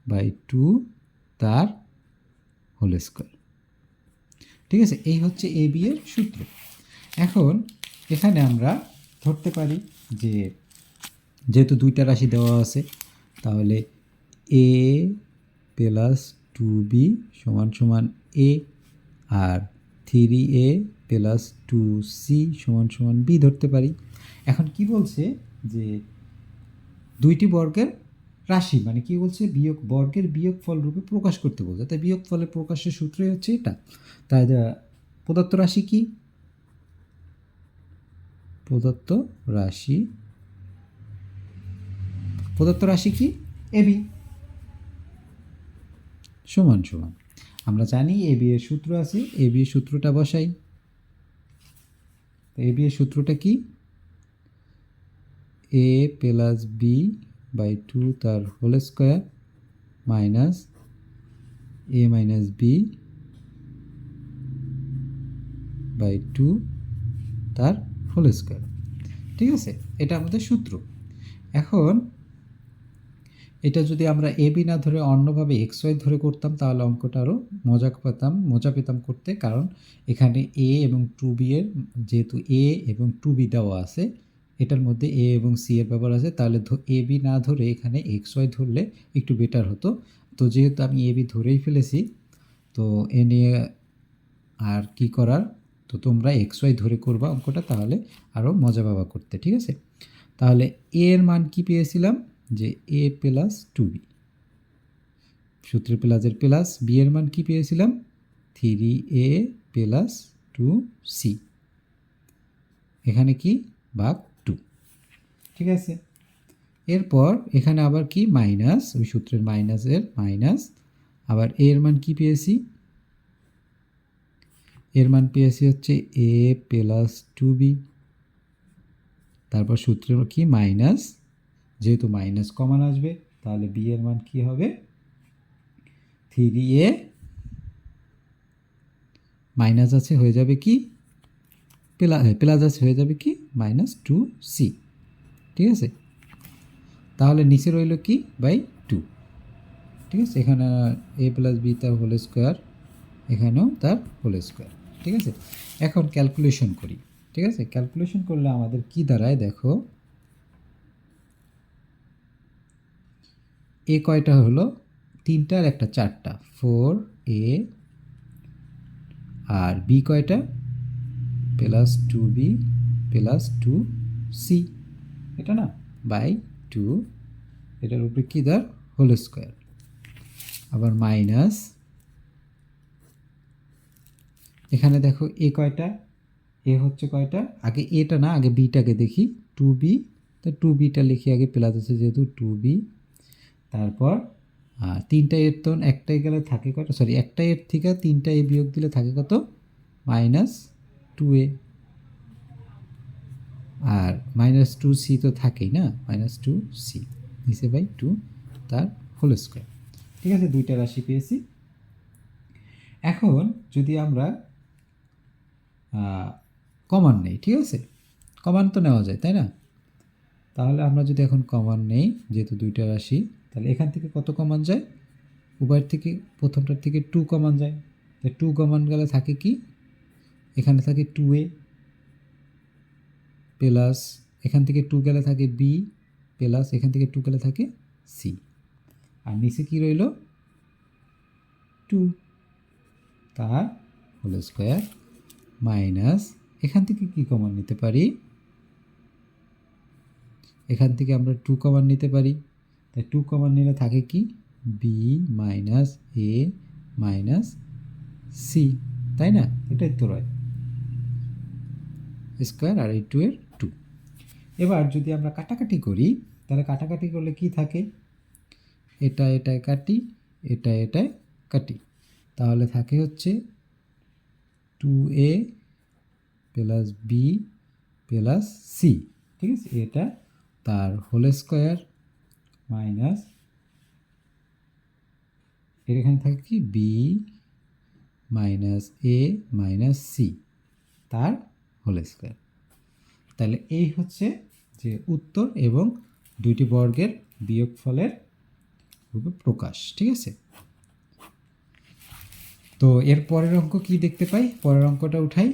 বাই 2 তার হোল স্কোয়ার, ঠিক আছে। এই হচ্ছে এ বি এর সূত্র। এখন এখানে আমরা ধরতে পারি যে যেহেতু দুইটা রাশি দেওয়া আছে, তাহলে এ প্লাস 2b সমান সমান এ, আর 3a প্লাস 2c সমান সমান বি ধরতে পারি। এখন কি বলছে যে দুইটি বর্গের রাশি, মানে কি বলছে, বর্গের বিয়োগফল রূপে প্রকাশ করতে বলছে, তাই বিয়োগফলের প্রকাশের সূত্রই হচ্ছে এটা। তাই প্রদত্ত রাশি কি, প্রদত্ত রাশি কি এবি সমান সমান, আমরা জানি এবি এর সূত্র আছে, এবি এর সূত্রটা বসাই। তো এবি এর সূত্রটা কি, এ প্লাস বি বাই 2 তার whole square minus a minus b by 2 তার হোল স্কোয়ার, ঠিক আছে, এটা আমাদের সূত্র। এখন এটা যদি আমরা এ বি না ধরে অন্যভাবে XY ধরে করতাম, তাহলে অঙ্কটা আরও মজা পেতাম করতে, কারণ এখানে এ এবং 2b এর, যেহেতু এ এবং 2b দেওয়া আছে, এটার মধ্যে এ এবং সি এর ব্যবহার আছে, তাহলে এ বি না ধরে এখানে এক্স ওয়াই ধরলে একটু বেটার হতো। তো যেহেতু আমি এ বি ধরেই ফেলেছি, তো এ নিয়ে আর কি করার, তো তোমরা এক্স ওয়াই ধরে করবা অঙ্কটা, তাহলে আরও মজা পাবা করতে, ঠিক আছে। তাহলে এ এর মান কি পেয়েছিলাম, যে এ প্লাস টু বি, সূত্রের প্লাসের প্লাস, বি এর মান কি পেয়েছিলাম, থ্রি এ প্লাস টু সি, এখানে কি ভাগ টু, ঠিক আছে। এরপর এখানে আবার কি মাইনাস, ওই সূত্রের মাইনাসের মাইনাস, আবার এ এর মান কি পেয়েছি, এর মান পেয়েছি হচ্ছে এ প্লাস টু বি, তারপর সূত্রের কি মাইনাস, যেহেতু মাইনাস কমন আসবে তাহলে বি এর মান কি হবে, থ্রি এ মাইনাস আছে হয়ে যাবে কি প্লাস আছে হয়ে যাবে কি মাইনাস টু সি, ঠিক আছে। তাহলে নিচে রইল কি বাই টু, ঠিক আছে। এখানে এ প্লাস বি তার হোল স্কোয়ার, এখানেও তার হোল স্কোয়ার, ঠিক আছে। এখন ক্যালকুলেশন করি, ঠিক আছে। ক্যালকুলেশন করলে আমাদের কি দাঁড়ায় দেখো, এ কয়টা হলো, তিনটা আর একটা চারটা, ফোর এ, আর বি কয়টা, plus two b plus two c, এটা না বাই টু, এটার উপরে কী দাঁড় হোল স্কোয়ার, আবার মাইনাস, এখানে দেখো এ কয়টা, এ হচ্ছে কয়টা, আগে এটা না আগে বিটাকে দেখি, টু বি, তো টু বিটা লিখি আগে, প্লাস আছে যেহেতু টু বি, তারপর তিনটা এর তো একটাই গেলে থাকে কত, সরি একটা এর থেকে তিনটা এ বিয়োগ দিলে থাকে কত, মাইনাস টু এ, আর মাইনাস টু সি তো থাকেই না, মাইনাস টু সি নিচে বাই টু তার হোল স্কোয়ার, ঠিক আছে। দুইটা রাশি পেয়েছি। এখন যদি আমরা কমান নেই, ঠিক আছে, কমান তো নেওয়া যায় তাই না, তাহলে আমরা যদি এখন কমান নেই, যেহেতু দুইটা রাশি, তাহলে এখান থেকে কত কমান যায়, উভয়ের থেকে প্রথমটার থেকে টু কমান যায়, তো টু কমান গেলে থাকে কি, এখানে থাকে টু এ প্লাস, এখান থেকে টু গেলে থাকে বি প্লাস, এখান থেকে টু গেলে থাকে সি, আর নিচে কি রইল টু তার হোল স্কোয়ার, মাইনাস এখান থেকে কি কমন নিতে পারি, এখান থেকে আমরা টু কমন নিতে পারি, তাই টু কমন নিলে থাকে কি B minus a minus C, তাই না, এটাই তো রয় স্কোয়ার, আর এই টু এর টু। এবার যদি আমরা কাটাকাটি করি, তাহলে কাটাকাটি করলে কি থাকে, এটা এটায় কাটি, এটা এটায় কাটি, তাহলে থাকে হচ্ছে টু এ প্লাস বি প্লাস সি, ঠিক আছে, এটা তার হোল স্কোয়ার মাইনাস, এর এখানে থাকে কি B minus a minus C তার হোল স্কোয়ার। তাহলে এই হচ্ছে যে উত্তর এবং দুইটি বর্গের বিয়োগফলের রূপে প্রকাশ, ঠিক আছে। তো এর পরের অঙ্ক কি দেখতে পাই, পরের অঙ্কটা উঠাই,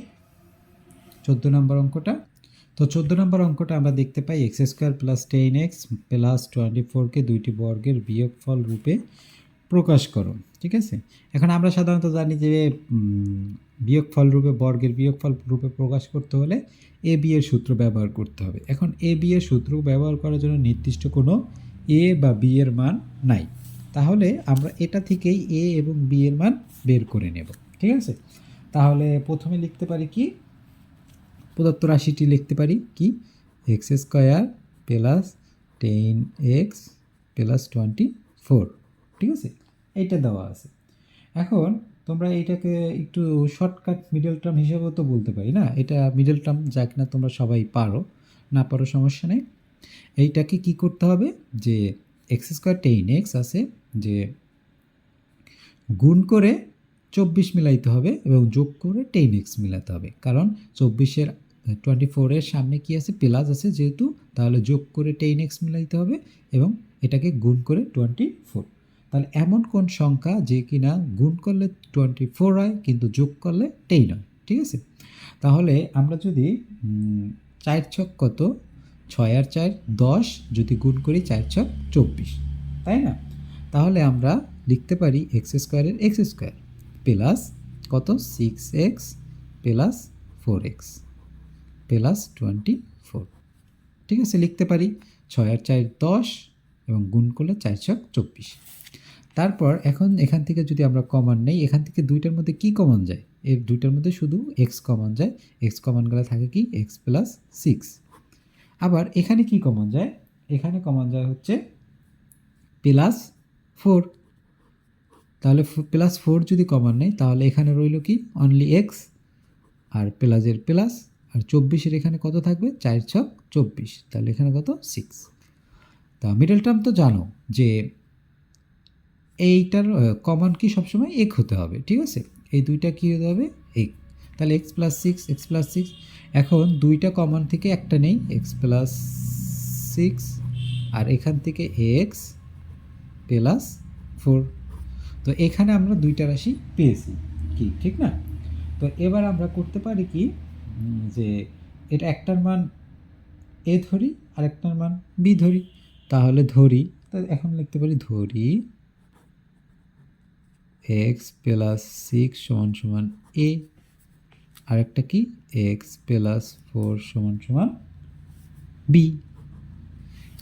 14 নম্বর অঙ্কটা। তো 14 নম্বর অঙ্কটা আমরা দেখতে পাই x square plus 10x plus 24কে দুইটি বর্গের বিয়োগফল রূপে প্রকাশ করো, ঠিক আছে। এখন আমরা সাধারণত জানি যে বিয়োগফল রূপে, বর্গের বিয়োগফল রূপে প্রকাশ করতে হলে এ বি এর সূত্র ব্যবহার করতে হবে। এখন এ বি এর সূত্র ব্যবহার করার জন্য নির্দিষ্ট কোনো এ বা বি এর মান নাই, তাহলে আমরা এটা থেকেই এ এবং বি এর মান বের করে নেব, ঠিক আছে। তাহলে প্রথমে লিখতে পারি কি, প্রদত্ত রাশিটি লিখতে পারি কি, x square plus 10x plus 24, ঠিক আছে, এইটা দেওয়া আছে। এখন তোমরা এইটাকে একটু শর্টকাট মিডল টার্ম হিসেবেও তো বলতে পারি না, এটা মিডল টার্ম যা কিনা তোমরা সবাই পারো, না পারো সমস্যা নেই। এইটাকে কি করতে হবে, যে এক্স স্কোয়ার 10x আছে, যে গুণ করে 24 মিলাইতে হবে এবং যোগ করে 10x মিলাতে হবে, কারণ 24-এর সামনে কি আছে, প্লাস আছে যেহেতু, তাহলে যোগ করে 10x মিলাইতে হবে এবং এটাকে গুণ করে 24। তাহলে এমন কোন সংখ্যা যে কিনা গুণ করলে 24 হয় কিন্তু যোগ করলে 10 হয়, ঠিক আছে। তাহলে আমরা যদি 4 ছক কত, 6 আর 4 10, যদি গুণ করি 4 ছক 24, তাই না? তাহলে আমরা লিখতে পারি এক্স স্কোয়ারের এক্স স্কোয়ার প্লাস কত 6x প্লাস 4x প্লাস 24, ঠিক আছে? লিখতে পারি 6 আর 4 10 এবং গুণ করলে 4 ছক 24। তারপর এখন এখান থেকে যদি আমরা কমন নেই, এখান থেকে দুইটার মধ্যে কি কমন যায়? এর দুইটার মধ্যে শুধু এক্স কমন যায়, এক্স কমন গেলে থাকে কি এক্স প্লাস 6। আবার এখানে কি কমন যায়? এখানে কমন যায় হচ্ছে প্লাস 4। তাহলে প্লাস 4 যদি কমন নেই তাহলে এখানে রইল কি অনলি এক্স আর প্লাসের প্লাস, আর 24-এর এখানে কত থাকবে 4 ছক 24, তাহলে এখানে কত 6। তা মিডল টার্ম তো জানো যে এইটার কমন কি সবসময় এক হতে হবে, ঠিক আছে? এই দুইটা কী হতে হবে এক, তাহলে এক্স প্লাস 6 এক্স প্লাস 6। এখন দুইটা কমন থেকে একটা নেই এক্স প্লাস 6, আর এখান থেকে এক্স প্লাস 4। তো এখানে আমরা দুইটা রাশি পেয়েছি কি, ঠিক না? তো এবার আমরা করতে পারি কি যে এটা একটার মান এ ধরি আর একটার মান বি ধরি। তাহলে ধরি, তো এখন লিখতে পারি ধরি এক্স প্লাস 6 সমান সমান এ, আরেকটা কি এক্স প্লাস 4 সমান সমান বি।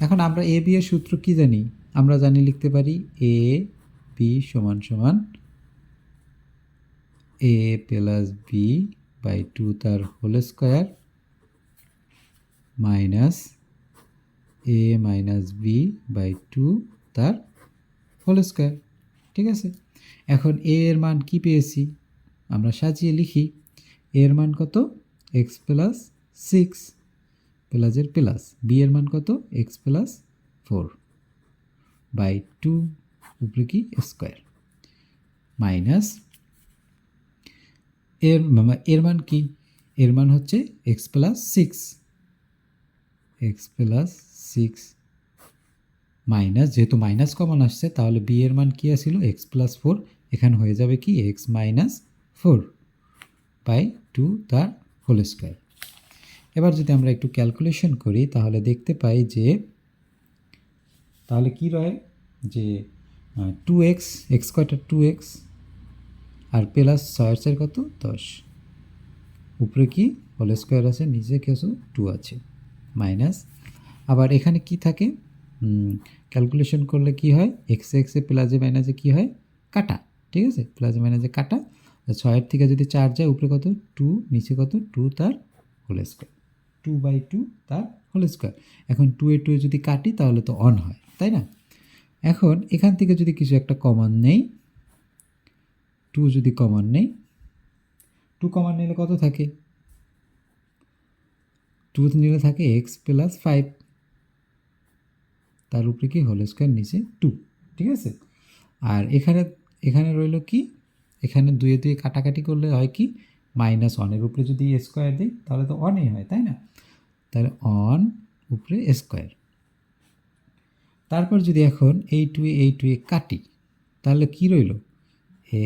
এখন আমরা এ বি এর সূত্র কি জানি? আমরা জানি লিখতে পারি এ বি সমান সমান এ প্লাস বি বাই 2 তার whole square minus a minus b by 2 তার হোল স্কোয়ার, ঠিক আছে? এখন এ এর মান কি পেয়েছি? আমরা সাজিয়ে লিখি এর মান কত এক্স প্লাস 6 প্লাসের প্লাস, বি এর মান কত এক্স প্লাস 4 বাই 2 উপরে কি স্কোয়ার মাইনাস এর মান কি? এর মান হচ্ছে এক্স প্লাস 6 মাইনাস, যেহেতু মাইনাস কমন আসছে তাহলে বি এর মান কি আসছিল এক্স প্লাস 4, এখানে হয়ে যাবে কি এক্স মাইনাস 4 বাই 2 তার হোল স্কোয়ার। এবার যদি আমরা একটু ক্যালকুলেশন করি তাহলে দেখতে পাই যে তাহলে কি রয় যে 2x এক্স স্কোয়ারটা 2x আর প্লাস 6 কত 10, উপরে কি হোল স্কোয়ার আছে, নিচে কিছু 2 আছে মাইনাস। আবার এখানে কি থাকে ক্যালকুলেশন করলে কি হয় এক্স এক্সে প্লাসে মাইনাসে কী হয় কাটা, ঠিক আছে? প্লাসে মাইনাসে কাটা, 6 থেকে যদি 4 যায় উপরে কত 2, নিচে কত 2 তার হোল স্কোয়ার, 2/2 তার হোল স্কোয়ার। এখন 2 এ 2 যদি কাটি তাহলে তো অন হয়, তাই না? এখন এখান থেকে যদি কিছু একটা কমন নেই, 2 যদি কমন নেই, 2 কমন নিলে কত থাকে 2 নিলে থাকে এক্স প্লাস 5 তার উপরে কি হোল স্কোয়ার নিচে 2, ঠিক আছে? আর এখানে রইল কি এখানে 2 এ 2 কাটাকাটি করলে হয় কি -1 উপরে যদি স্কোয়ার দিই তাহলে তো অনই হয়, তাই না? তাহলে অন উপরে স্কোয়ার। তারপর যদি এখন এই 2 এ কাটি তাহলে কি রইল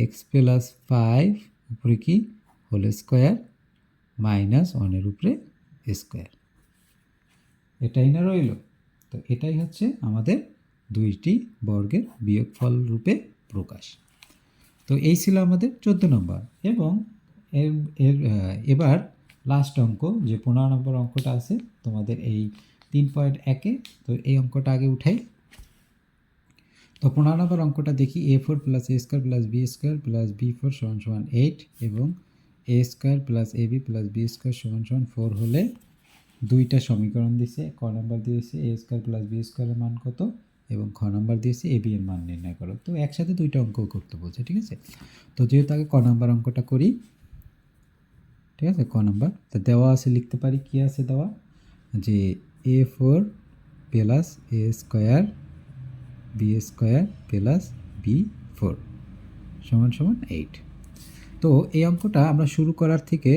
এক্স প্লাস 5 উপরে কি হোল স্কোয়ার -1 উপরে স্কোয়ার, এটাই না রইল? তো এটাই হচ্ছে আমাদের দুইটি বর্গের বিয়োগফল রূপে প্রকাশ। তো এই ছিল আমাদের 14 নম্বর। এবং এবার লাস্ট অঙ্ক যে 15 নম্বর অঙ্কটা আছে তোমাদের এই 3.1-এ, তো এই অঙ্কটা আগে উঠাই। তো 15 নম্বর অঙ্কটা দেখি a4 plus a square plus b square plus b4 সমান সমান 8 এবং a square plus ab plus b square সমান সমান 4 হলে দুইটা সমীকরণ দিয়েছে। ক নাম্বার দিয়েছে a স্কোয়ার প্লাস b স্কোয়ারের মান কত এবং খ নাম্বার দিয়েছে ab এর মান নির্ণয় করো। তো একসাথে দুইটা অঙ্ক করতে বলছে, ঠিক আছে? তো যেহেতু আগে ক নাম্বার অঙ্কটা করি, ঠিক আছে? ক নাম্বার তো দেওয়া আছে, লিখতে পারি কি আছে দেওয়া যে a4 plus a square B square plus b4 সমান সমান 8। তো এই অঙ্কটা আমরা শুরু করার থেকে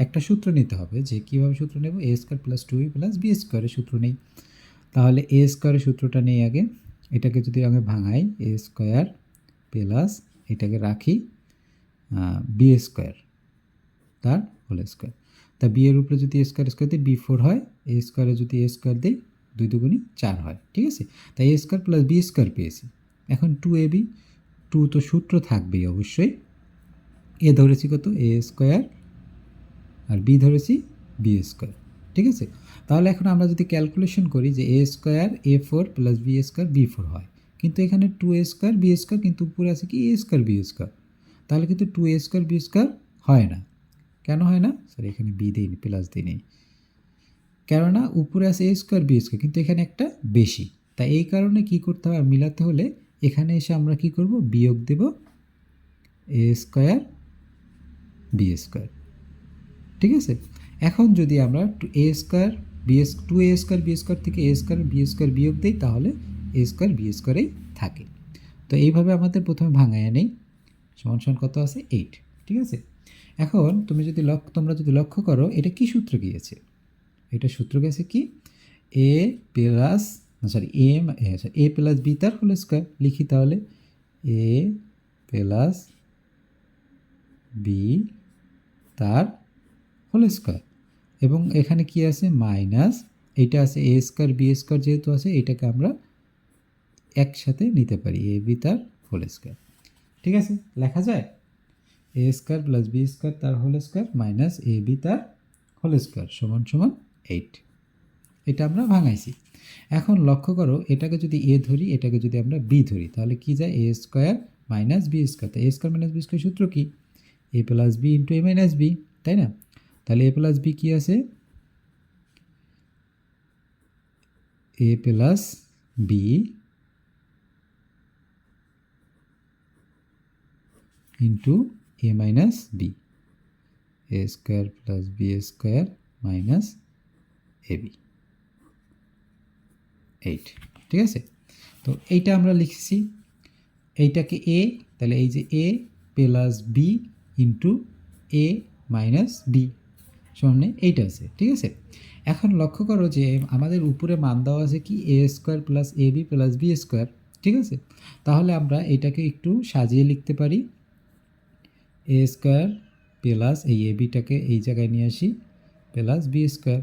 একটা সূত্র নিতে হবে, যে কীভাবে সূত্র নেব, a square plus 2b plus b স্কোয়ারের সূত্র নেই। তাহলে এ স্কোয়ারের সূত্রটা নেই আগে, এটাকে যদি আমি ভাঙাই এ স্কোয়ার প্লাস এটাকে রাখি বি স্কোয়ার তার হোল স্কোয়ার। তা বি এর উপরে যদি এ স্কোয়ার দিই বি 4 হয়, এ স্কোয়ারে যদি এ স্কোয়ার দিই 2 দুগুণি 4 হয়, ঠিক আছে। তাই এ স্কোয়ার প্লাস বি স্কোয়ার পেয়েছি। এখন 2ab, 2 তো সূত্র থাকবেই অবশ্যই। এ ধরেছি কত, এ স্কোয়ার, আর বি ধরেছি বি স্কোয়ার, ঠিক আছে। তাহলে এখন আমরা যদি ক্যালকুলেশন করি যে এ square a4 plus B square b4 হয়, কিন্তু এখানে 2a স্কোয়ার বি স্কোয়ার, কিন্তু উপরে আছে কি এ স্কোয়ার বি স্কোয়ার, তাহলে কিন্তু 2a স্কোয়ার বি স্কোয়ার হয় না। কেন হয় না? সরি, এখানে বি দিই প্লাস দিই নেই, কেননা উপরে আছে এ স্কোয়ার বি স্কোয়ার, কিন্তু এখানে একটা বেশি। তাই এই কারণে কি করতে হবে, মিলাতে হলে এখানে এসে আমরা কি করব, বিয়োগ দেব এ স্কোয়ার বি স্কোয়ার, ঠিক আছে। এখন যদি আমরা এ স্কোয়ার বি এস 2a স্কোয়ার বি স্কোয়ার থেকে এ স্কোয়ার বি স্কোয়ার বিয়োগ দিই, তাহলে এ স্কোয়ার বি স্কোয়ারেই থাকে। তো এইভাবে আমাদের প্রথমে ভাঙায় নেই, সমান সমান কত আছে 8, ঠিক আছে। এখন তোমরা যদি লক্ষ্য করো এটা কি সূত্র গিয়েছে, এটা সূত্র গেছে কি, এ প্লাস এ প্লাস বি তার হোল স্কোয়ার লিখি, তাহলে এ প্লাস বি তার হোল স্কোয়ার, এবং এখানে কি আছে মাইনাস, এটা আছে এ স্কোয়ার বি স্কোয়ার, যেহেতু আছে এটাকে আমরা একসাথে নিতে পারি, এ বি তার হোল স্কোয়ার, ঠিক আছে। লেখা যায় a square plus B square তার whole square minus a B তার হোল স্কোয়ার সমান সমান 8। এটা আমরা ভাঙাইছি। এখন লক্ষ্য করো, এটাকে যদি এ ধরি, এটাকে যদি আমরা বি ধরি, তাহলে কি যায়, a square minus b square. তো a square minus b square সূত্র কি, এ plus b into a minus b, তাই না? তাহলে এ প্লাস বি কী আছে, এ plus b into a minus b, a square plus B square minus a b, 8, ঠিক আছে। তো এইটা আমরা লিখছি, এইটাকে এ, তাহলে এই যে A plus b into a minus B সামনে এইটা আছে, ঠিক আছে। এখন লক্ষ্য করো যে আমাদের উপরে মান দেওয়া আছে কি A square plus A B plus B square, ঠিক আছে। তাহলে আমরা এটাকে একটু সাজিয়ে লিখতে পারি, এ স্কোয়ার প্লাস এই এ বিটাকে এই জায়গায় নিয়ে আসি প্লাস বি স্কোয়ার,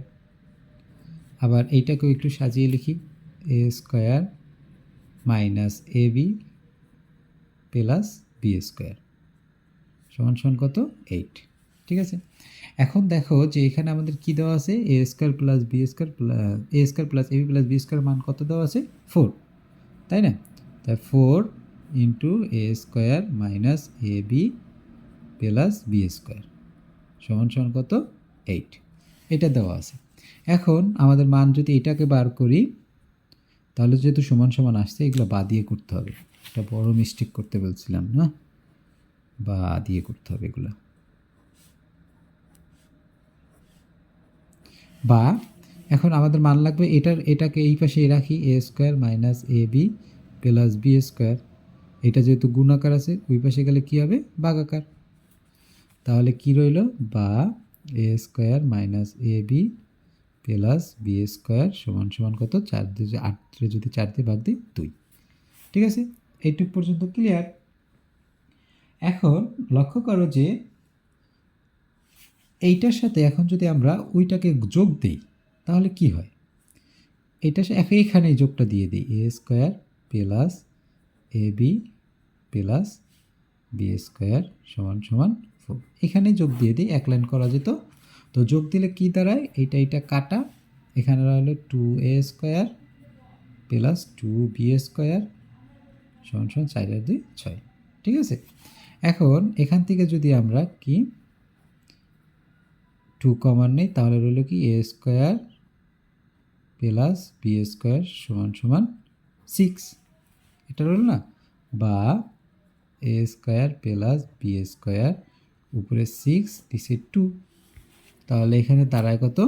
আবার এইটাকেও একটু সাজিয়ে লিখি, এ square minus a B plus B square সমান সমান কত 8, ঠিক আছে। এখন দেখো যে এখানে আমাদের কি দেওয়া আছে, এ স্কোয়ার প্লাস বি স্কোয়ার এ স্কোয়ার প্লাস এ বি প্লাস বি স্কোয়ার মান কত দেওয়া আছে 4, তাই না? তাই 4 into A square minus a B plus B square সমান সমান কত 8, এটা দেওয়া আছে। এখন আমাদের মান যদি এটাকে বার করি, তাহলে যেহেতু সমান সমান আসছে, এগুলো বা দিয়ে করতে হবে, এটা বড় মিস্টেক করতে বলছিলাম না, বা দিয়ে করতে হবে এগুলো। বা এখন আমাদের মান লাগবে এটাকে এই পাশে রাখি, এ square minus a B plus B square, এটা যেহেতু গুণাকার আছে ওই পাশে গেলে কী হবে ভাগাকার, তাহলে কি রইল, বা এ square minus a B plus B square সমান সমান কত, 4 দিয়ে 8 যদি 4 দিয়ে ভাগ দিই 2, ঠিক আছে। এইটুক পর্যন্ত ক্লিয়ার। এখন লক্ষ্য করো যে এইটার সাথে এখন যদি আমরা ওইটাকে যোগ দিই, তাহলে কি হয়, এটা এখানে যোগটা দিয়ে দিই, এ স্কোয়ার প্লাস এ বি প্লাস বি স্কোয়ার সমান সমান 4, এখানে যোগ দিয়ে দিই, এক লাইন করা যেত। তো যোগ দিলে কি দাঁড়ায়, এইটা কাটা, এখানে রইল 2a square plus 2b square সমান সমান 4 আর 2 6, ঠিক আছে। এখন এখান থেকে যদি আমরা কি 2 কমন নেই, তাহলে রইল কি A square plus B square সমান সমান 6, এটা রইল না, বা এ স্কোয়ার প্লাস বি স্কোয়ার উপরে 6 নিচে 2, তাহলে এখানে দাঁড়ায় কত,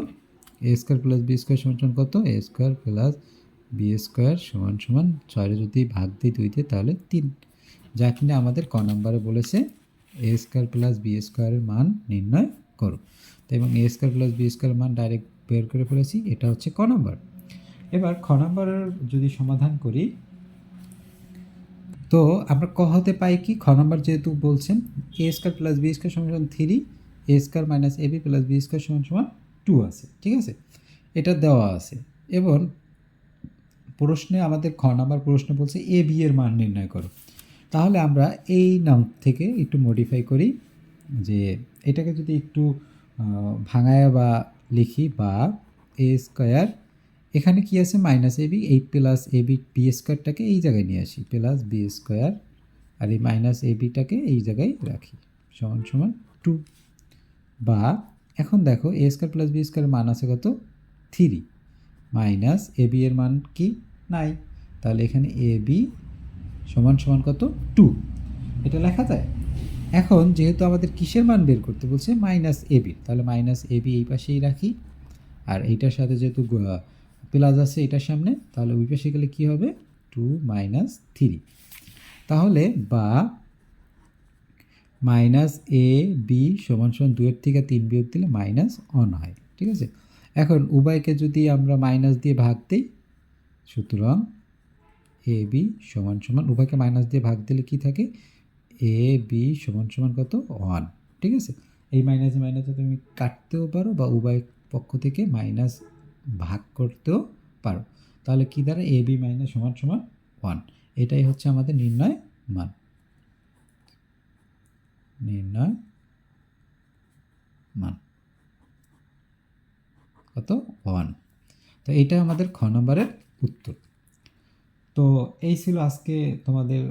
a square plus B square সমান সমান কত, a square plus B square সমান সমান 6 যদি ভাগ দিই 2 দিয়ে তাহলে 3, যা কিনা আমাদের ক নম্বরে বলেছে এ স্কোয়ার প্লাস বি স্কোয়ারের মান নির্ণয় করো। তো এবং এ স্কোয়ার প্লাস বি স্কোয়ারের মান ডাইরেক্ট বের করে ফেলেছি, এটা হচ্ছে ক নম্বর। এবার খ নম্বরের যদি সমাধান করি, তো আমরা ক হতে পাই কি, খ নম্বর যেহেতু বলছেন এ স্কোয়ার প্লাস বি স্কোয়ার সমান 3, এ square minus a B plus B square সমান সমান 2 আছে, ঠিক আছে, এটা দেওয়া আছে। এবং প্রশ্নে আমাদের খ নাম্বার প্রশ্ন বলছে এ বি এর মান নির্ণয় করো। তাহলে আমরা এই নাম থেকে একটু মডিফাই করি, যে এটাকে যদি একটু ভাঙায় বা লিখি, বা এ স্কোয়ার, এখানে কি আছে মাইনাস এ বি, এই প্লাস এ বি বি স্কোয়ারটাকে এই জায়গায় নিয়ে আসি, প্লাস বি স্কোয়ার, আর এই মাইনাস এ বিটাকে এই জায়গায় রাখি, সমান সমান 2। বা এখন দেখো এ স্কোয়ার প্লাস বি স্কোয়ারের মান আছে কত 3, মাইনাস এ বি এর মান কি নাই, তাহলে এখানে এ বি সমান সমান কত 2, এটা লেখা যায়। এখন যেহেতু আমাদের কিসের মান বের করতে বলছে মাইনাস এ বি, তাহলে মাইনাস এ বি এই পাশেই রাখি, আর এইটার সাথে যেহেতু প্লাস আছে এটার সামনে, তাহলে ওই পাশে গেলে কী হবে 2 মাইনাস 3। তাহলে বা মাইনাস এ বি সমান সমান 2-এর থেকে 3 বিয়োগ দিলে মাইনাস 1 হয়, ঠিক আছে। এখন উভয়কে যদি আমরা মাইনাস দিয়ে ভাগ দিই, সুতরাং এ বি সমান সমান, উভয়কে মাইনাস দিয়ে ভাগ দিলে কি থাকে, এ বি সমান সমান কত 1, ঠিক আছে। এই মাইনাসে মাইনাসে তুমি কাটতেও পারো বা উভয় পক্ষ থেকে মাইনাস ভাগ করতেও পারো, তাহলে কি দ্বারা এ বি মাইনাস সমান সমান 1, এটাই হচ্ছে আমাদের নির্ণয় মান, নির্ণয় মান কত 1। তো এইটা আমাদের খ নম্বরের উত্তর। তো এই ছিল আজকে তোমাদের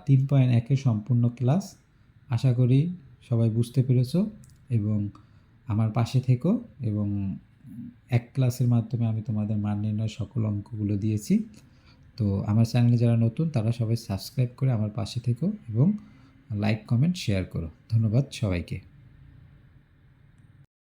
3.1-এর সম্পূর্ণ ক্লাস। আশা করি সবাই বুঝতে পেরেছো এবং আমার পাশে থেকো, এবং এক ক্লাসের মাধ্যমে আমি তোমাদের মান নির্ণয় সকল অঙ্কগুলো দিয়েছি। তো আমার চ্যানেলে যারা নতুন তারা সবাই সাবস্ক্রাইব করে আমার পাশে থেকো এবং লাইক কমেন্ট শেয়ার করো। ধন্যবাদ সবাইকে।